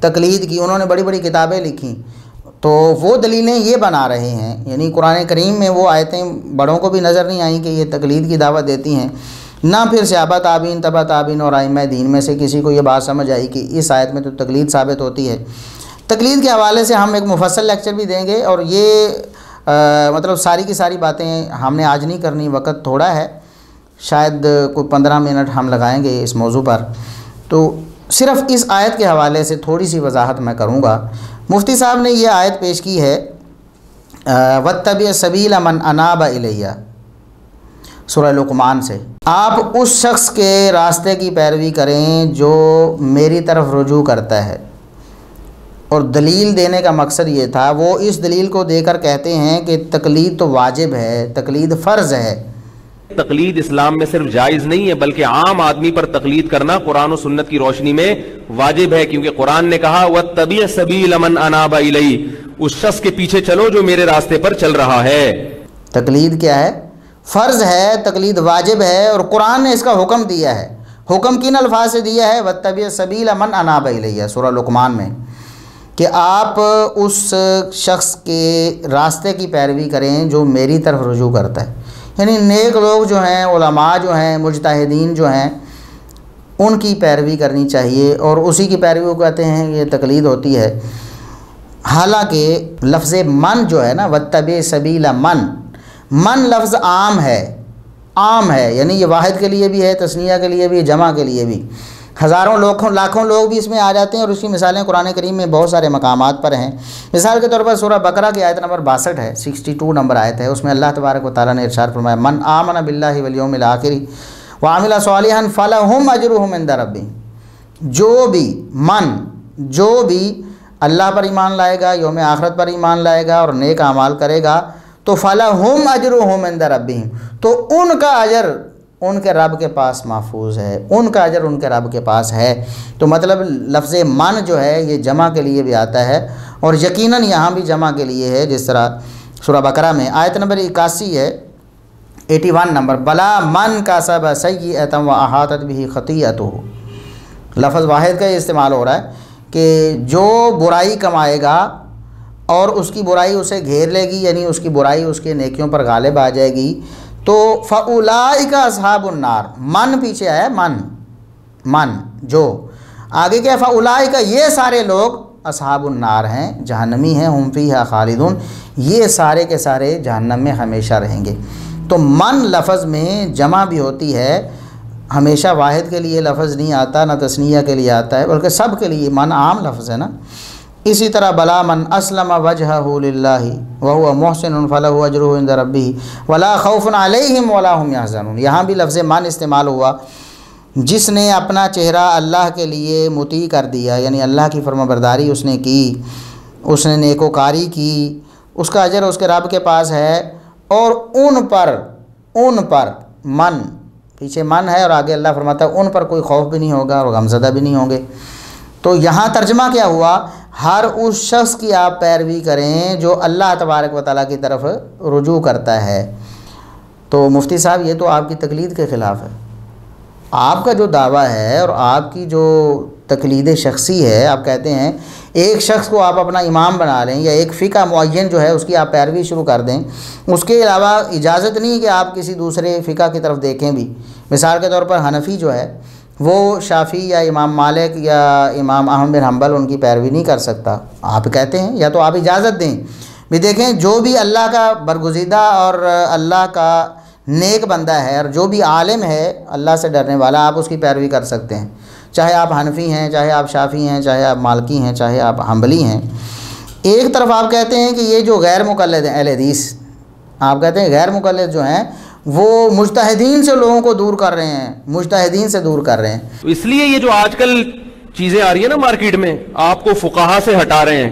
تقلید کی، انہوں نے بڑی بڑی کتابیں لکھیں، تو وہ دلیلیں یہ بنا رہے ہیں، یعنی قرآن کریم میں وہ آیتیں بڑوں کو بھی نظر نہیں آئیں کہ یہ تقلید کی دعوت دیتی ہیں، نہ پھر صحابہ تابعین، تبع تابعین اور ائمہ دین میں سے کسی کو یہ بات سمجھ آئی کہ اس آیت میں تو تقلید ثابت ہوتی ہے۔ تقلید کے حوالے سے ہم ایک مفصل لیکچر بھی دیں گے، اور یہ مطلب ساری کی ساری باتیں ہم نے آج نہیں کرنی، وقت تھوڑا ہے، شاید کوئی 15 منٹ ہم لگائیں گے اس موضوع پر۔ تو صرف اس آیت کے حوالے سے تھوڑی سی وضاحت میں کروں گا۔ مفتی صاحب نے یہ آیت پیش کی ہے وَاتَّبِعْ سَبِيلَ مَنْ أَنَابَ إِلَيَّ، سورہ لقمان سے، آپ اس شخص کے راستے کی پیروی کریں جو میری طرف رجوع کرتا ہے۔ اور دلیل دینے کا مقصد یہ تھا، وہ اس دلیل کو دے کر کہتے ہیں کہ تقلید تو واجب ہے، تقلید فرض ہے۔ تقلید اسلام میں صرف جائز نہیں ہے بلکہ عام آدمی پر تقلید کرنا قرآن و سنت کی روشنی میں واجب ہے، کیونکہ قرآن نے کہا وَاتَّبِعْ سَبِيلَ مَنْ أَنَابَ إِلَيَّ، اس شخص کے پیچھے چلو جو میرے راستے پر چل رہا ہے۔ تقلید کیا ہے؟ فرض ہے، تقلید واجب ہے، اور قرآن نے اس کا حکم دیا ہے۔ حکم کن الفاظ سے دیا ہے؟ وَاتَّبِعْ سَبِيلَ مَنْ أَنَابَ إِلَيَّ، سورہ لقمان میں، کہ آپ اس شخص کے راستے کی پیروی کریں جو میری طرف رجوع کرتا ہے، یعنی نیک لوگ جو ہیں، علماء جو ہیں، مجتہدین جو ہیں، ان کی پیروی کرنی چاہیے، اور اسی کی پیروی کو کہتے ہیں یہ تقلید ہوتی ہے۔ حالانکہ لفظ من جو ہے نا، وَاتَّبِعْ سَبِيلَ من لفظ عام ہے، یعنی یہ واحد کے لیے بھی ہے، تثنیہ کے لیے بھی، جمع کے لیے بھی، ہزاروں لاکھوں لوگ بھی اس میں آ جاتے ہیں، اور اس کی مثالیں قرآن کریم میں بہت سارے مقامات پر ہیں۔ مثال کے طور پر سورہ بقرہ کی آیت نمبر 62 ہے، 62 نمبر آیت ہے، اس میں اللہ تبارک و تعالیٰ نے ارشاد فرمایا من آمن باللہ والیوم الآخر وعمل صالحا فلہم اجرہم عند ربہم، جو بھی اللہ پر ایمان لائے گا، یوم آخرت پر ایمان لائے گا اور نیک اعمال کرے گا تو فلہم اجرہم عند ربہم، تو ان کا اجر ان کے رب کے پاس محفوظ ہے، ان کا اجر ان کے رب کے پاس ہے۔ تو مطلب لفظ من جو ہے یہ جمع کے لیے بھی آتا ہے، اور یقیناً یہاں بھی جمع کے لیے ہے، جس طرح سورہ بقرہ میں آیت نمبر 81 ہے، 81 نمبر، بلا من کسب سیئۃ واحاطت بہ خطیئتہ، لفظ واحد کا یہ استعمال ہو رہا ہے کہ جو برائی کمائے گا اور اس کی برائی اسے گھیر لے گی، یعنی اس کی برائی اس کے نیکیوں پر غالب آ جائے گی، تو فَأُولَٰئِكَ أَصْحَابُ النَّارِ، من پیچھے آیا، من جو آگے کیا، فَأُولَٰئِكَ یہ سارے لوگ اصحاب النار ہیں، جہنمی ہیں، ہم فیہا خالدون، یہ سارے کے سارے جہنم میں ہمیشہ رہیں گے۔ تو من لفظ میں جمع بھی ہوتی ہے، ہمیشہ واحد کے لیے لفظ نہیں آتا، نہ تثنیہ کے لیے آتا ہے، بلکہ سب کے لیے من عام لفظ ہے نا۔ اسی طرح بلا من اسلم وجہہ للہ وہو محسن فلہ اجرہ عند ربہ ولا خوف علیہم ولا ہم یحزنون، یہاں بھی لفظ من استعمال ہوا، جس نے اپنا چہرہ اللہ کے لیے مطیع کر دیا، یعنی اللہ کی فرمانبرداری اس نے کی، اس نے نیکوکاری کی، اس کا اجر اس کے رب کے پاس ہے، اور ان پر من پیچھے من ہے، اور آگے اللہ فرماتا ہے ان پر کوئی خوف بھی نہیں ہوگا اور غمزدہ بھی نہیں ہوں گے۔ تو یہاں ترجمہ کیا ہوا، ہر اس شخص کی آپ پیروی کریں جو اللہ تبارک و تعالیٰ کی طرف رجوع کرتا ہے۔ تو مفتی صاحب یہ تو آپ کی تقلید کے خلاف ہے، آپ کا جو دعویٰ ہے اور آپ کی جو تقلید شخصی ہے، آپ کہتے ہیں ایک شخص کو آپ اپنا امام بنا لیں، یا ایک فقہ معین جو ہے اس کی آپ پیروی شروع کر دیں، اس کے علاوہ اجازت نہیں کہ آپ کسی دوسرے فقہ کی طرف دیکھیں بھی۔ مثال کے طور پر حنفی جو ہے وہ شافعی یا امام مالک یا امام احمد بن حنبل ان کی پیروی نہیں کر سکتا. آپ کہتے ہیں یا تو آپ اجازت دیں بھی دیکھیں جو بھی اللہ کا برگزیدہ اور اللہ کا نیک بندہ ہے اور جو بھی عالم ہے اللہ سے ڈرنے والا آپ اس کی پیروی کر سکتے ہیں، چاہے آپ حنفی ہیں، چاہے آپ شافعی ہیں، چاہے آپ مالکی ہیں، چاہے آپ حنبلی ہیں. ایک طرف آپ کہتے ہیں کہ یہ جو غیر مقلد ہیں اہل حدیث، آپ کہتے ہیں غیر مقلد جو ہیں وہ مجتہدین سے لوگوں کو دور کر رہے ہیں، مجتہدین سے دور کر رہے ہیں. تو اس لیے یہ جو آج کل چیزیں آ رہی ہیں نا مارکیٹ میں، آپ کو فقہا سے ہٹا رہے ہیں.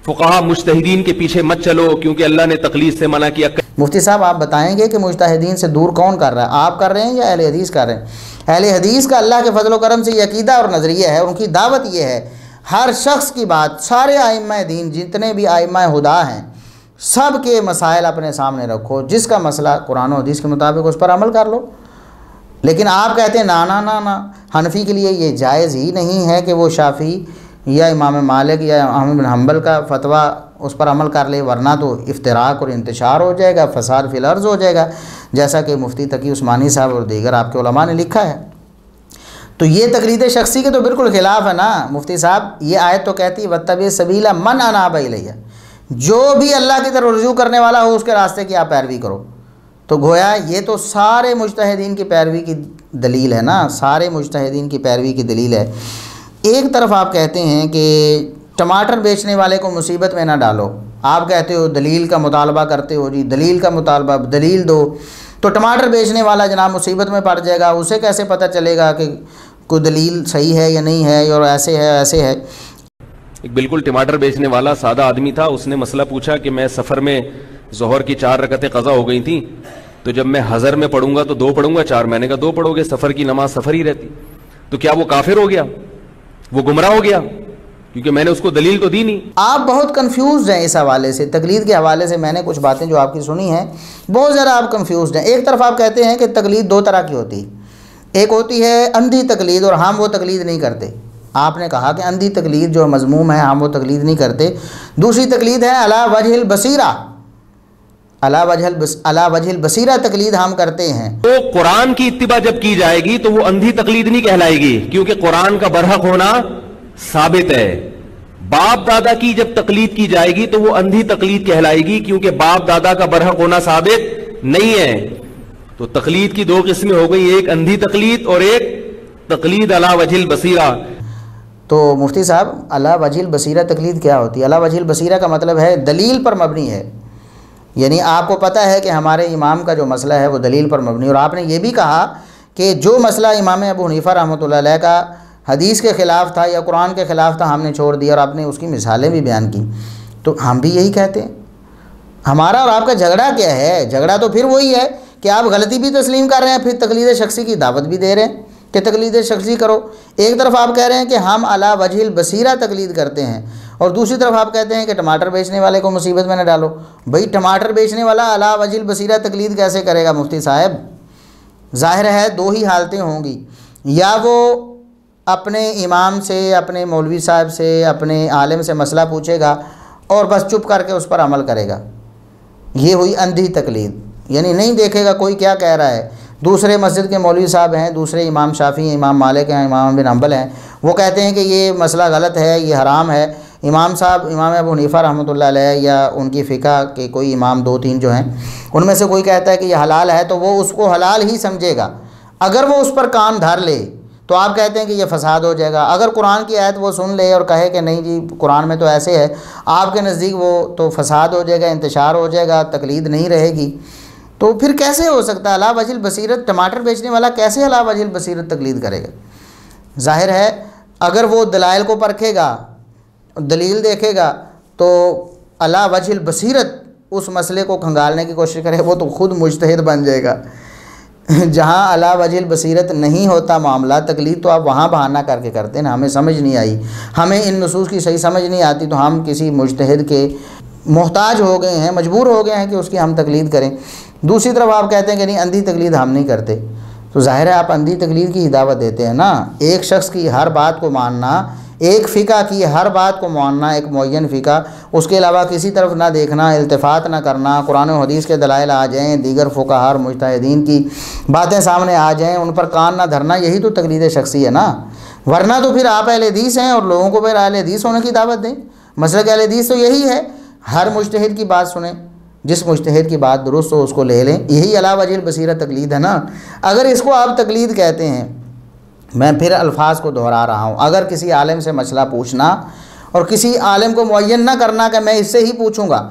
فقہا مجتہدین کے پیچھے مت چلو کیونکہ اللہ نے تقلید سے منع کیا. مفتی صاحب آپ بتائیں گے کہ مجتہدین سے دور کون کر رہا ہے؟ آپ کر رہے ہیں یا اہل حدیث کر رہے ہیں؟ اہل حدیث کا اللہ کے فضل و کرم سے یہ عقیدہ اور نظریہ ہے، ان کی دعوت یہ ہے ہر شخص کی بات، سارے ائمہ دین جتنے بھی ائمہ ہدا ہیں سب کے مسائل اپنے سامنے رکھو، جس کا مسئلہ قرآن و حدیث کے مطابق اس پر عمل کر لو. لیکن آپ کہتے ہیں نا حنفی کے لیے یہ جائز ہی نہیں ہے کہ وہ شافعی یا امام مالک یا احمد بن حنبل کا فتویٰ اس پر عمل کر لے، ورنہ تو افتراق اور انتشار ہو جائے گا، فساد فی الارض ہو جائے گا، جیسا کہ مفتی تقی عثمانی صاحب اور دیگر آپ کے علماء نے لکھا ہے. تو یہ تقلید شخصی کے تو بالکل خلاف ہے نا مفتی صاحب. یہ آیت تو کہتی ہے وَاتَّبِعْ سَبِيلَ مَنْ أَنَابَ إِلَيَّ، جو بھی اللہ کی طرف رجوع کرنے والا ہو اس کے راستے کی آپ پیروی کرو. تو گویا یہ تو سارے مجتہدین کی پیروی کی دلیل ہے نا، سارے مجتہدین کی پیروی کی دلیل ہے. ایک طرف آپ کہتے ہیں کہ ٹماٹر بیچنے والے کو مصیبت میں نہ ڈالو، آپ کہتے ہو دلیل کا مطالبہ کرتے ہو، جی دلیل کا مطالبہ، دلیل دو. تو ٹماٹر بیچنے والا جناب مصیبت میں پڑ جائے گا، اسے کیسے پتہ چلے گا کہ کوئی دلیل صحیح ہے یا نہیں ہے اور ایسے ہے ایسے ہے. ایک بالکل ٹماٹر بیچنے والا سادہ آدمی تھا، اس نے مسئلہ پوچھا کہ میں سفر میں ظہر کی 4 رکعتیں قضا ہو گئی تھیں، تو جب میں حضر میں پڑھوں گا تو 2 پڑھوں گا 4. میں نے کہا 2 پڑھو گے، سفر کی نماز سفر ہی رہتی. تو کیا وہ کافر ہو گیا؟ وہ گمراہ ہو گیا؟ کیونکہ میں نے اس کو دلیل تو دی نہیں. آپ بہت کنفیوزڈ ہیں اس حوالے سے، تقلید کے حوالے سے. میں نے کچھ باتیں جو آپ کی سنی ہیں بہت زیادہ آپ کنفیوزڈ ہیں. ایک طرف آپ کہتے ہیں کہ تقلید 2 طرح کی ہوتی، ایک ہوتی ہے اندھی تقلید اور ہم وہ تقلید نہیں کرتے. آپ نے کہا کہ اندھی تقلید جو مذموم ہے ہم وہ تقلید نہیں کرتے. دوسری تقلید ہے علی وجہ البصیرہ، علی وجہ البصیرہ تقلید ہم کرتے ہیں. تو قرآن کی اتباع جب کی جائے گی تو وہ اندھی تقلید نہیں کہلائے گی، کیونکہ قرآن کا برحق ہونا ثابت ہے. باپ دادا کی جب تقلید کی جائے گی تو وہ اندھی تقلید کہلائے گی، کیونکہ باپ دادا کا برحق ہونا ثابت نہیں ہے. تو تقلید کی 2 قسمیں ہو گئی، ایک اندھی تقلید اور ایک تقلید علی وجہ البصیرہ. تو مفتی صاحب علی وجہ البصیرہ تقلید کیا ہوتی ہے؟ علی وجہ البصیرہ کا مطلب ہے دلیل پر مبنی ہے، یعنی آپ کو پتہ ہے کہ ہمارے امام کا جو مسئلہ ہے وہ دلیل پر مبنی. اور آپ نے یہ بھی کہا کہ جو مسئلہ امام ابو حنیفہ رحمۃ اللہ علیہ کا حدیث کے خلاف تھا یا قرآن کے خلاف تھا ہم نے چھوڑ دیا، اور آپ نے اس کی مثالیں بھی بیان کی. تو ہم بھی یہی کہتے ہیں. ہمارا اور آپ کا جھگڑا کیا ہے؟ جھگڑا تو پھر وہی ہے کہ آپ غلطی بھی تسلیم کر رہے ہیں، پھر تقلید شخصی کی دعوت بھی دے رہے ہیں کہ تقلید شخصی کرو. ایک طرف آپ کہہ رہے ہیں کہ ہم علی وجہ البصیرہ تقلید کرتے ہیں، اور دوسری طرف آپ کہتے ہیں کہ ٹماٹر بیچنے والے کو مصیبت میں نہ ڈالو. بھئی ٹماٹر بیچنے والا علی وجہ البصیرہ تقلید کیسے کرے گا مفتی صاحب؟ ظاہر ہے 2 ہی حالتیں ہوں گی، یا وہ اپنے امام سے، اپنے مولوی صاحب سے، اپنے عالم سے مسئلہ پوچھے گا اور بس چپ کر کے اس پر عمل کرے گا. یہ ہوئی اندھی تقلید، یعنی نہیں دیکھے گا کوئی کیا کہہ رہا ہے. دوسرے مسجد کے مولوی صاحب ہیں، دوسرے امام شافعی ہیں، امام مالک ہیں، امام بن حنبل ہیں، وہ کہتے ہیں کہ یہ مسئلہ غلط ہے، یہ حرام ہے. امام صاحب امام ابو حنیفہ رحمۃ اللہ علیہ یا ان کی فقہ کے کوئی امام 2-3 جو ہیں ان میں سے کوئی کہتا ہے کہ یہ حلال ہے، تو وہ اس کو حلال ہی سمجھے گا. اگر وہ اس پر کان دھر لے تو آپ کہتے ہیں کہ یہ فساد ہو جائے گا. اگر قرآن کی آیت وہ سن لے اور کہے کہ نہیں جی قرآن میں تو ایسے ہے، آپ کے نزدیک وہ تو فساد ہو جائے گا، انتشار ہو جائے گا، تقلید نہیں رہے گی. تو پھر کیسے ہو سکتا ہے علی وجہ البصیرت؟ ٹماٹر بیچنے والا کیسے علی وجہ البصیرت تقلید کرے گا؟ ظاہر ہے اگر وہ دلائل کو پرکھے گا، دلیل دیکھے گا، تو علی وجہ البصیرت اس مسئلے کو کھنگالنے کی کوشش کرے، وہ تو خود مجتہد بن جائے گا. جہاں علی وجہ البصیرت نہیں ہوتا معاملہ تقلید، تو آپ وہاں بہانہ کر کے کرتے ہیں نا. ہمیں سمجھ نہیں آئی، ہمیں ان نصوص کی صحیح سمجھ نہیں آتی، تو ہم کسی مجتہد کے محتاج ہو گئے ہیں، مجبور ہو گئے ہیں کہ اس کی ہم تقلید کریں. دوسری طرف آپ کہتے ہیں کہ نہیں اندھی تقلید ہم نہیں کرتے. تو ظاہر ہے آپ اندھی تقلید کی ہدایت دیتے ہیں نا. ایک شخص کی ہر بات کو ماننا ایک فقہ کی ہر بات کو ماننا، ایک معین فقہ، اس کے علاوہ کسی طرف نہ دیکھنا، التفات نہ کرنا، قرآن و حدیث کے دلائل آ جائیں، دیگر فقہا اور مجتہدین کی باتیں سامنے آ جائیں، ان پر کان نہ دھرنا، یہی تو تقلید شخصی ہے نا۔ ورنہ تو پھر آپ اہل حدیث ہیں اور لوگوں کو پھر اہل حدیث ہونے کی دعوت دیں۔ مسلک اہل حدیث تو یہی ہے، ہر مجتہد کی بات سنیں، جس مجتہد کی بات درست ہو اس کو لے لیں، یہی علا وجہ البصیرہ تقلید ہے نا۔ اگر اس کو آپ تقلید کہتے ہیں، میں پھر الفاظ کو دہرا رہا ہوں، اگر کسی عالم سے مسئلہ پوچھنا اور کسی عالم کو معین نہ کرنا کہ میں اس سے ہی پوچھوں گا،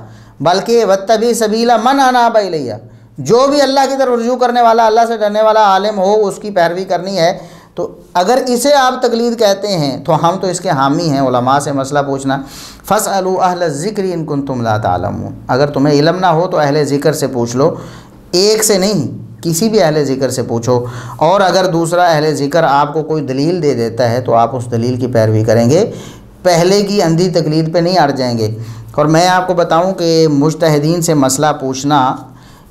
بلکہ واتبع سبیل من اناب الیہ، جو بھی اللہ کی طرف رجوع کرنے والا، اللہ سے ڈرنے والا عالم ہو اس کی پیروی کرنی ہے، تو اگر اسے آپ تقلید کہتے ہیں تو ہم تو اس کے حامی ہیں۔ علماء سے مسئلہ پوچھنا، فاسألوا اہل الذکر ان کنتم لا تعلمون، اگر تمہیں علم نہ ہو تو اہل ذکر سے پوچھ لو، ایک سے نہیں، کسی بھی اہل ذکر سے پوچھو، اور اگر دوسرا اہل ذکر آپ کو کوئی دلیل دے دیتا ہے تو آپ اس دلیل کی پیروی کریں گے، پہلے کی اندھی تقلید پہ نہیں اڑ جائیں گے۔ اور میں آپ کو بتاؤں کہ مجتہدین سے مسئلہ پوچھنا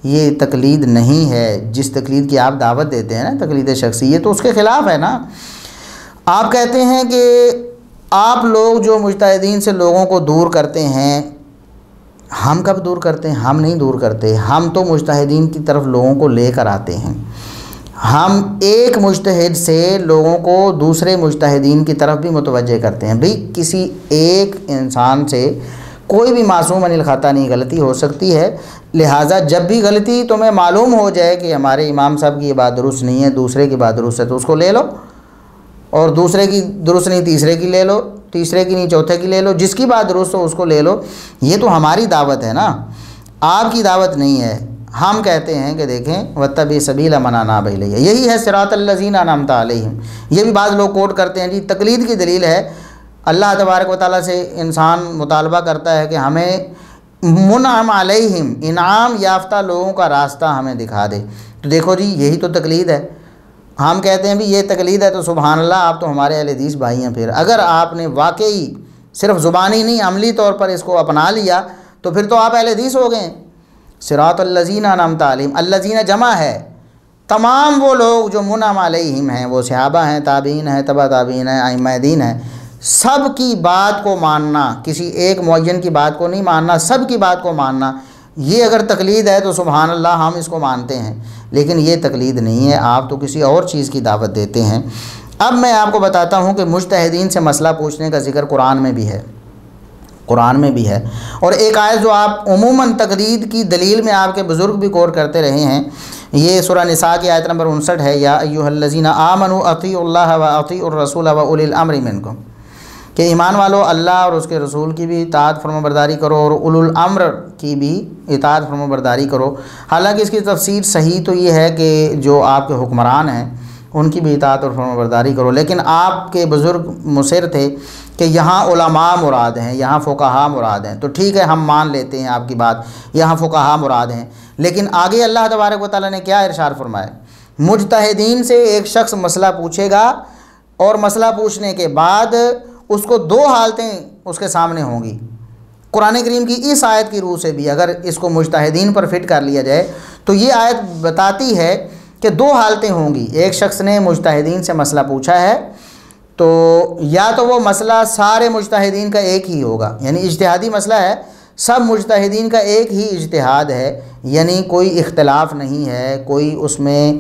یہ تقلید نہیں ہے، جس تقلید کی آپ دعوت دیتے ہیں نا، تقلید شخصی، یہ تو اس کے خلاف ہے نا۔ آپ کہتے ہیں کہ آپ لوگ جو مجتہدین سے لوگوں کو دور کرتے ہیں، ہم کب دور کرتے ہیں؟ ہم نہیں دور کرتے، ہم تو مجتہدین کی طرف لوگوں کو لے کر آتے ہیں۔ ہم ایک مجتہد سے لوگوں کو دوسرے مجتہدین کی طرف بھی متوجہ کرتے ہیں۔ بھئی کسی ایک انسان سے کوئی بھی معصوم عن الخطا نہیں، غلطی ہو سکتی ہے، لہٰذا جب بھی غلطی تمہیں معلوم ہو جائے کہ ہمارے امام صاحب کی یہ بات درست نہیں ہے، دوسرے کی بات درست ہے، تو اس کو لے لو، اور دوسرے کی درست نہیں تیسرے کی لے لو، تیسرے کی نہیں چوتھے کی لے لو، جس کی بات درست ہو اس کو لے لو۔ یہ تو ہماری دعوت ہے نا، آپ کی دعوت نہیں ہے۔ ہم کہتے ہیں کہ دیکھیں واتبع سبیل من اناب الیہ، یہی ہے صراط الذین انعمت علیہم۔ یہ بھی بعض لوگ کوٹ کرتے ہیں جی تقلید کی دلیل ہے، اللہ تبارک و تعالیٰ سے انسان مطالبہ کرتا ہے کہ ہمیں منعم علیہم، انعام یافتہ لوگوں کا راستہ ہمیں دکھا دے، تو دیکھو جی یہی تو تقلید ہے۔ ہم کہتے ہیں بھی یہ تقلید ہے، تو سبحان اللہ آپ تو ہمارے اہل حدیث بھائی ہیں۔ پھر اگر آپ نے واقعی صرف زبانی نہیں عملی طور پر اس کو اپنا لیا تو پھر تو آپ اہل حدیث ہو گئے۔ صراط الذین انعمت علیہم، الذین جمع ہے تمام وہ لوگ جو منعم علیہم ہیں، وہ صحابہ ہیں، تابعین ہیں، تبع تابعین ہیں، ائمہ دین ہیں۔ سب کی بات کو ماننا، کسی ایک معین کی بات کو نہیں ماننا، سب کی بات کو ماننا، یہ اگر تقلید ہے تو سبحان اللہ ہم اس کو مانتے ہیں، لیکن یہ تقلید نہیں ہے، آپ تو کسی اور چیز کی دعوت دیتے ہیں۔ اب میں آپ کو بتاتا ہوں کہ مجتہدین سے مسئلہ پوچھنے کا ذکر قرآن میں بھی ہے، قرآن میں بھی ہے، اور ایک آیت جو آپ عموماً تقلید کی دلیل میں آپ کے بزرگ بھی غور کرتے رہے ہیں، یہ سورہ نساء کی آیت نمبر 59 ہے، یا ایھا الذین آمنوا اطیعوا اللہ واطیعوا الرسول واولی الامر منکم، کہ ایمان والو اللہ اور اس کے رسول کی بھی اطاعت فرما برداری کرو اور اولو الامر کی بھی اطاعت فرما برداری کرو۔ حالانکہ اس کی تفسیر صحیح تو یہ ہے کہ جو آپ کے حکمران ہیں ان کی بھی اطاعت اور فرما برداری کرو، لیکن آپ کے بزرگ مصر تھے کہ یہاں علماء مراد ہیں، یہاں فقہا مراد ہیں، تو ٹھیک ہے ہم مان لیتے ہیں آپ کی بات، یہاں فقہا مراد ہیں، لیکن آگے اللہ تبارک و تعالیٰ نے کیا ارشاد فرمایا؟ مجتہدین سے ایک شخص مسئلہ پوچھے گا اور مسئلہ پوچھنے کے بعد اس کو دو حالتیں اس کے سامنے ہوں گی۔ قرآن کریم کی اس آیت کی روح سے بھی اگر اس کو مجتہدین پر فٹ کر لیا جائے تو یہ آیت بتاتی ہے کہ دو حالتیں ہوں گی۔ ایک شخص نے مجتہدین سے مسئلہ پوچھا ہے تو یا تو وہ مسئلہ سارے مجتہدین کا ایک ہی ہوگا، یعنی اجتہادی مسئلہ ہے، سب مجتہدین کا ایک ہی اجتہاد ہے، یعنی کوئی اختلاف نہیں ہے، کوئی اس میں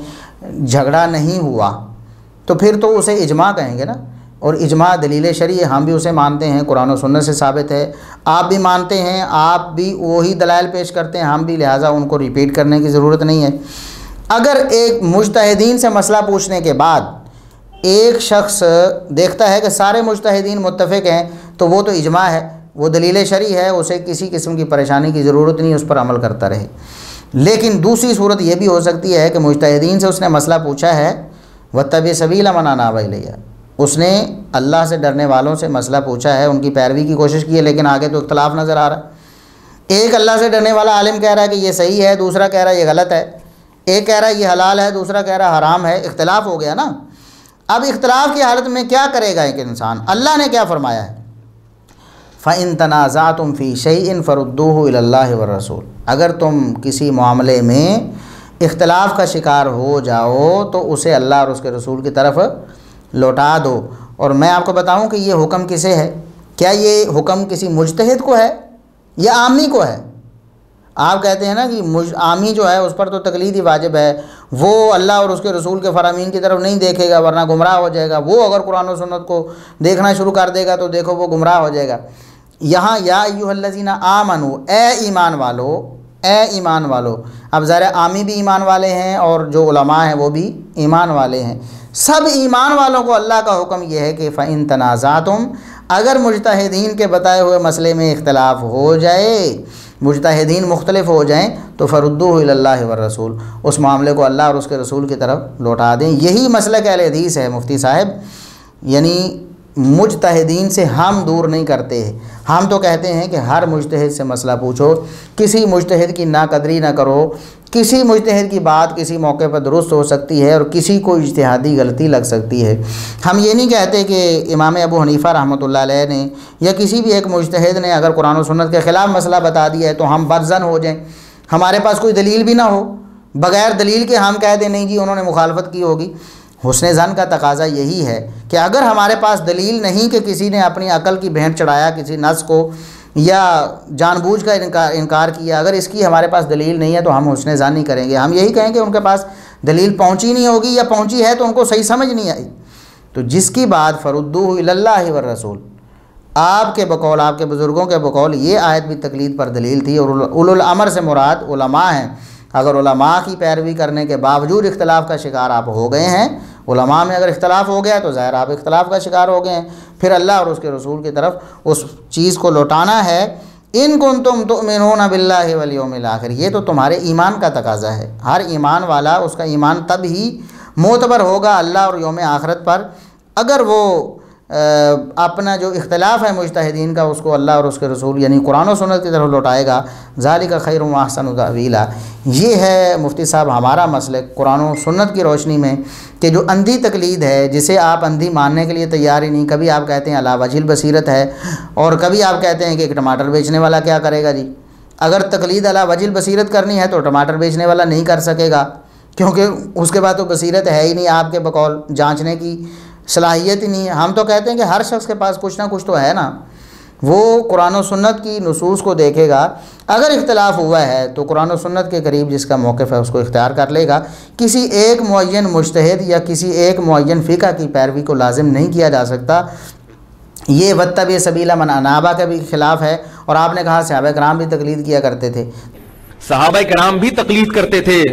جھگڑا نہیں ہوا، تو پھر تو اسے اجماع کہیں گے نا، اور اجماع دلیل شرعی ہے، ہم بھی اسے مانتے ہیں، قرآن و سنت سے ثابت ہے، آپ بھی مانتے ہیں، آپ بھی وہی دلائل پیش کرتے ہیں، ہم بھی، لہٰذا ان کو ریپیٹ کرنے کی ضرورت نہیں ہے۔ اگر ایک مجتہدین سے مسئلہ پوچھنے کے بعد ایک شخص دیکھتا ہے کہ سارے مجتہدین متفق ہیں تو وہ تو اجماع ہے، وہ دلیل شرعی ہے، اسے کسی قسم کی پریشانی کی ضرورت نہیں، اس پر عمل کرتا رہے۔ لیکن دوسری صورت یہ بھی ہو سکتی ہے کہ مجتہدین سے اس نے مسئلہ پوچھا ہے، واتبع سبیل من اناب الیہ، اس نے اللہ سے ڈرنے والوں سے مسئلہ پوچھا ہے، ان کی پیروی کی کوشش کی ہے، لیکن آگے تو اختلاف نظر آ رہا ہے۔ ایک اللہ سے ڈرنے والا عالم کہہ رہا ہے کہ یہ صحیح ہے، دوسرا کہہ رہا ہے یہ غلط ہے، ایک کہہ رہا ہے یہ حلال ہے، دوسرا کہہ رہا ہے حرام ہے، اختلاف ہو گیا نا۔ اب اختلاف کی حالت میں کیا کرے گا ایک انسان؟ اللہ نے کیا فرمایا ہے؟ فَإِن تَنَازَعْتُمْ فِي شَيْءٍ فَرُدُّوهُ إِلَى اللَّهِ وَالرَّسُولِ، اگر تم کسی معاملے میں اختلاف کا شکار ہو جاؤ تو اسے اللہ اور اس کے رسول کی طرف لوٹا دو۔ اور میں آپ کو بتاؤں کہ یہ حکم کسے ہے؟ کیا یہ حکم کسی مجتہد کو ہے یا عامی کو ہے؟ آپ کہتے ہیں نا کہ عامی جو ہے اس پر تو تقلید ہی واجب ہے، وہ اللہ اور اس کے رسول کے فرامین کی طرف نہیں دیکھے گا ورنہ گمراہ ہو جائے گا، وہ اگر قرآن و سنت کو دیکھنا شروع کر دے گا تو دیکھو وہ گمراہ ہو جائے گا۔ یہاں یا ایھا الذین آمنو، اے ایمان والو، اے ایمان والو، اب ظاہر عامی بھی ایمان والے ہیں اور جو علماء ہیں وہ بھی ایمان والے ہیں، سب ایمان والوں کو اللہ کا حکم یہ ہے کہ فَإِن تَنَازَعْتُمْ، اگر مجتہدین کے بتائے ہوئے مسئلے میں اختلاف ہو جائے، مجتہدین مختلف ہو جائیں تو فردوہ الی اللہ والرسول، اس معاملے کو اللہ اور اس کے رسول کی طرف لوٹا دیں۔ یہی مسلک اہل حدیث ہے مفتی صاحب، یعنی مجتہدین سے ہم دور نہیں کرتے ہیں، ہم تو کہتے ہیں کہ ہر مجتہد سے مسئلہ پوچھو، کسی مجتہد کی ناقدری نہ کرو، کسی مجتہد کی بات کسی موقع پر درست ہو سکتی ہے اور کسی کو اجتہادی غلطی لگ سکتی ہے۔ ہم یہ نہیں کہتے کہ امام ابو حنیفہ رحمۃ اللہ علیہ نے یا کسی بھی ایک مجتہد نے اگر قرآن و سنت کے خلاف مسئلہ بتا دیا ہے تو ہم برزن ہو جائیں، ہمارے پاس کوئی دلیل بھی نہ ہو، بغیر دلیل کے ہم کہہ دیں نہیں جی انہوں نے مخالفت کی ہوگی۔ حسن ظن کا تقاضا یہی ہے کہ اگر ہمارے پاس دلیل نہیں کہ کسی نے اپنی عقل کی بھینٹ چڑھایا کسی نص کو یا جان بوجھ کا انکار کیا، اگر اس کی ہمارے پاس دلیل نہیں ہے تو ہم حسن ظن نہیں کریں گے، ہم یہی کہیں کہ ان کے پاس دلیل پہنچی نہیں ہوگی یا پہنچی ہے تو ان کو صحیح سمجھ نہیں آئی۔ تو جس کی بات فردوہ الی اللہ والرسول، آپ کے بقول، آپ کے بزرگوں کے بقول یہ آیت بھی تقلید پر دلیل تھی، اور اولو الامر سے مراد علماء ہیں۔ اگر علماء کی پیروی کرنے کے باوجود اختلاف کا شکار آپ ہو گئے ہیں، علماء میں اگر اختلاف ہو گیا تو ظاہر آپ اختلاف کا شکار ہو گئے ہیں، پھر اللہ اور اس کے رسول کی طرف اس چیز کو لوٹانا ہے۔ ان کنتم تؤمنون باللہ والیوم الآخر، یہ تو تمہارے ایمان کا تقاضا ہے۔ ہر ایمان والا اس کا ایمان تب ہی معتبر ہوگا اللہ اور یوم آخرت پر اگر وہ اپنا جو اختلاف ہے مجتہدین کا اس کو اللہ اور اس کے رسول یعنی قرآن و سنت کی طرف لوٹائے گا۔ ذالک خیر و احسن تأویلا، یہ ہے مفتی صاحب ہمارا مسلک قرآن و سنت کی روشنی میں، کہ جو اندھی تقلید ہے جسے آپ اندھی ماننے کے لیے تیار ہی نہیں، کبھی آپ کہتے ہیں علی وجہ البصیرت ہے اور کبھی آپ کہتے ہیں کہ ایک ٹماٹر بیچنے والا کیا کرے گا جی۔ اگر تقلید علی وجہ البصیرت کرنی ہے تو ٹماٹر بیچنے والا نہیں کر سکے گا، کیونکہ اس کے بعد تو بصیرت ہے ہی نہیں، آپ کے بقول جانچنے کی صلاحیت ہی نہیں ہے۔ ہم تو کہتے ہیں کہ ہر شخص کے پاس کچھ نہ کچھ تو ہے نا، وہ قرآن و سنت کی نصوص کو دیکھے گا، اگر اختلاف ہوا ہے تو قرآن و سنت کے قریب جس کا موقف ہے اس کو اختیار کر لے گا۔ کسی ایک معین مجتہد یا کسی ایک معین فقہ کی پیروی کو لازم نہیں کیا جا سکتا۔ یہ واتبع سبیل من اناب کے بھی خلاف ہے، اور آپ نے کہا صحابہ کرام بھی تقلید کیا کرتے تھے، صحابہ کرام بھی تقلید کرتے تھے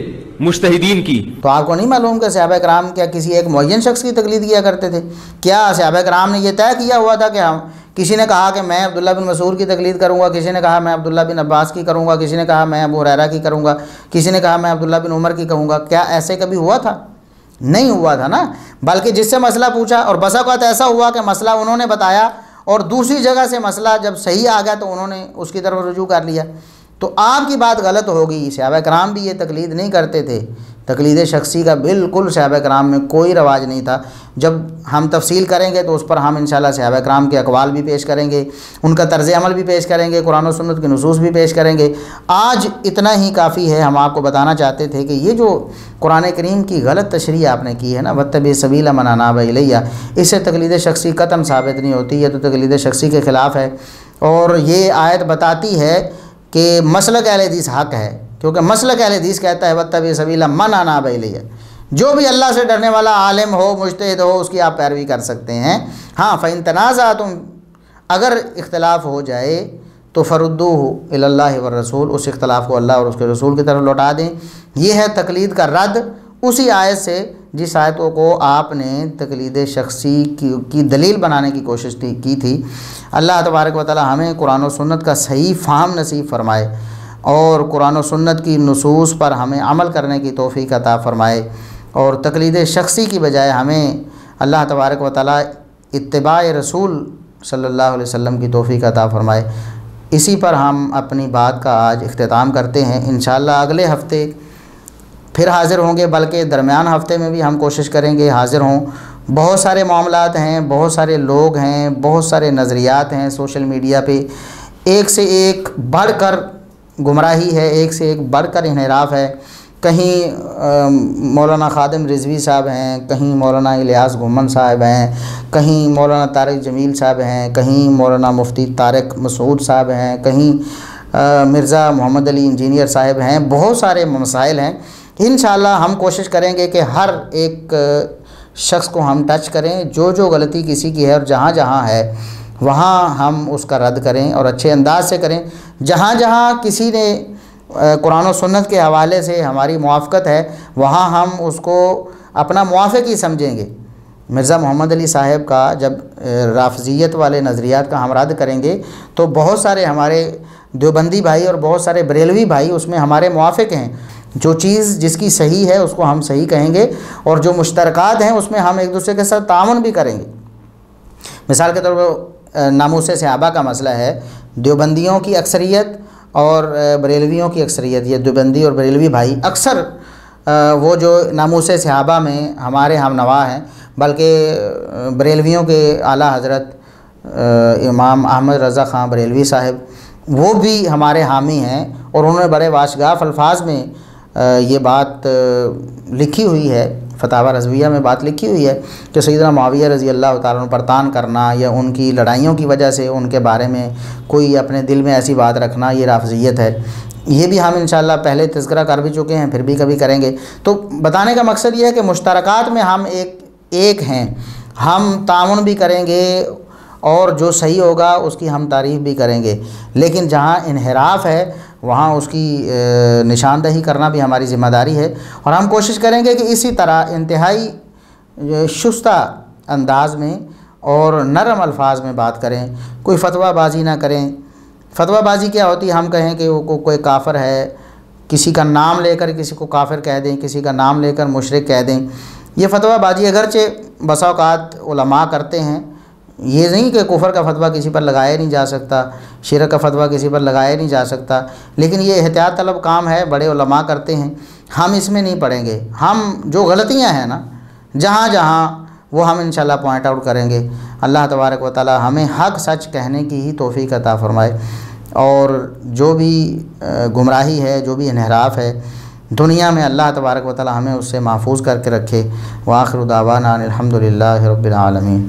مجتہدین کی، تو آپ کو نہیں معلوم کہ صحابہ کرام کیا کسی ایک معین شخص کی تقلید کیا کرتے تھے؟ کیا صحابہ کرام نے یہ طے کیا ہوا تھا کہ ہم کسی نے کہا کہ میں عبداللہ بن مسعود کی تقلید کروں گا، کسی نے کہا میں عبداللہ بن عباس کی کروں گا، کسی نے کہا میں ابو ہریرہ کی کروں گا، کسی نے کہا میں عبداللہ بن عمر کی کہوں گا؟ کیا ایسے کبھی ہوا تھا؟ نہیں ہوا تھا نا، بلکہ جس سے مسئلہ پوچھا، اور بسا اوقات ایسا ہوا کہ مسئلہ انہوں نے بتایا اور دوسری جگہ سے مسئلہ جب صحیح آ گیا تو انہوں نے اس کی طرف رجوع کر لیا، تو آپ کی بات غلط ہوگی۔ صحابہ کرام بھی یہ تقلید نہیں کرتے تھے، تقلید شخصی کا بالکل صحابہ کرام میں کوئی رواج نہیں تھا۔ جب ہم تفصیل کریں گے تو اس پر ہم انشاءاللہ صحابہ کرام کے اقوال بھی پیش کریں گے، ان کا طرز عمل بھی پیش کریں گے، قرآن و سنت کی نصوص بھی پیش کریں گے۔ آج اتنا ہی کافی ہے، ہم آپ کو بتانا چاہتے تھے کہ یہ جو قرآن کریم کی غلط تشریح آپ نے کی ہے نا، واتبع سبیل من اناب الیہ، اس سے تقلید شخصی قطعاً ثابت نہیں ہوتی، یہ تو تقلید شخصی کے خلاف ہے۔ اور یہ آیت بتاتی ہے کہ مسلک اہل حدیث حق ہے، کیونکہ مسلک اہل حدیث کہتا ہے واتبع سبیل من اناب الیہ، جو بھی اللہ سے ڈرنے والا عالم ہو، مجتہد ہو، اس کی آپ پیروی کر سکتے ہیں۔ ہاں فَإِن تَنَازَعْتُمْ، اگر اختلاف ہو جائے تو فَرُدُّوهُ إِلَى اللَّهِ وَالرَّسُولِ، اس اختلاف کو اللہ اور اس کے رسول کی طرف لوٹا دیں۔ یہ ہے تقلید کا رد اسی آیت سے جس آیتوں کو آپ نے تقلید شخصی کی دلیل بنانے کی کوشش کی تھی۔ اللہ تبارک و تعالی ہمیں قرآن و سنت کا صحیح فہم نصیب فرمائے اور قرآن و سنت کی نصوص پر ہمیں عمل کرنے کی توفیق عطا فرمائے، اور تقلید شخصی کی بجائے ہمیں اللہ تبارک و تعالی اتباع رسول صلی اللہ علیہ وسلم کی توفیق عطا فرمائے۔ اسی پر ہم اپنی بات کا آج اختتام کرتے ہیں۔ انشاءاللہ اگلے ہفتے پھر حاضر ہوں گے، بلکہ درمیان ہفتے میں بھی ہم کوشش کریں گے حاضر ہوں۔ بہت سارے معاملات ہیں، بہت سارے لوگ ہیں، بہت سارے نظریات ہیں سوشل میڈیا پہ، ایک سے ایک بڑھ کر گمراہی ہے، ایک سے ایک بڑھ کر انحراف ہے۔ کہیں مولانا خادم رضوی صاحب ہیں، کہیں مولانا الیاس گھمن صاحب ہیں، کہیں مولانا طارق جمیل صاحب ہیں، کہیں مولانا مفتی طارق مسعود صاحب ہیں، کہیں مرزا محمد علی انجینئر صاحب ہیں. بہت سارے مسائل ہیں. انشاءاللہ ہم کوشش کریں گے کہ ہر ایک شخص کو ہم ٹچ کریں، جو غلطی کسی کی ہے اور جہاں جہاں ہے وہاں ہم اس کا رد کریں اور اچھے انداز سے کریں. جہاں جہاں کسی نے قرآن و سنت کے حوالے سے ہماری موافقت ہے وہاں ہم اس کو اپنا موافق ہی سمجھیں گے. مرزا محمد علی صاحب کا جب رافضیت والے نظریات کا ہم رد کریں گے تو بہت سارے ہمارے دیوبندی بھائی اور بہت سارے بریلوی بھائی اس میں ہمارے موافق ہیں. جو چیز جس کی صحیح ہے اس کو ہم صحیح کہیں گے، اور جو مشترکات ہیں اس میں ہم ایک دوسرے کے ساتھ تعاون بھی کریں گے. مثال کے طور پر ناموس صحابہ کا مسئلہ ہے. دیوبندیوں کی اکثریت اور بریلویوں کی اکثریت، یہ دیوبندی اور بریلوی بھائی اکثر وہ جو ناموس صحابہ میں ہمارے ہم نوا ہیں، بلکہ بریلویوں کے اعلیٰ حضرت امام احمد رضا خان بریلوی صاحب وہ بھی ہمارے حامی ہیں، اور انہوں نے بڑے واشگاف الفاظ میں یہ بات لکھی ہوئی ہے، فتاوی رضویہ میں بات لکھی ہوئی ہے کہ سیدنا معاویہ رضی اللہ تعالیٰ عنہ پر تان کرنا یا ان کی لڑائیوں کی وجہ سے ان کے بارے میں کوئی اپنے دل میں ایسی بات رکھنا یہ رافضیت ہے. یہ بھی ہم انشاءاللہ پہلے تذکرہ کر بھی چکے ہیں، پھر بھی کبھی کریں گے. تو بتانے کا مقصد یہ ہے کہ مشترکات میں ہم ایک ہیں، ہم تعاون بھی کریں گے اور جو صحیح ہوگا اس کی ہم تعریف بھی کریں گے. لیکن جہاں انحراف ہے وہاں اس کی نشاندہی کرنا بھی ہماری ذمہ داری ہے، اور ہم کوشش کریں گے کہ اسی طرح انتہائی شستہ انداز میں اور نرم الفاظ میں بات کریں. کوئی فتویٰ بازی نہ کریں. فتویٰ بازی کیا ہوتی ہے؟ ہم کہیں کہ وہ کوئی کافر ہے، کسی کا نام لے کر کسی کو کافر کہہ دیں، کسی کا نام لے کر مشرک کہہ دیں. یہ فتویٰ بازی اگرچہ بسا اوقات علماء کرتے ہیں، یہ نہیں کہ کفر کا فتویٰ کسی پر لگایا نہیں جا سکتا، شرک کا فتویٰ کسی پر لگایا نہیں جا سکتا، لیکن یہ احتیاط طلب کام ہے، بڑے علماء کرتے ہیں. ہم اس میں نہیں پڑیں گے. ہم جو غلطیاں ہیں نا جہاں جہاں وہ ہم انشاءاللہ پوائنٹ آؤٹ کریں گے. اللہ تبارک و تعالی ہمیں حق سچ کہنے کی ہی توفیق عطا فرمائے، اور جو بھی گمراہی ہے، جو بھی انحراف ہے دنیا میں، اللہ تبارک و تعالی ہمیں اس سے محفوظ کر کے رکھے. وآخر دعوانا الحمدللہ رب العالمین.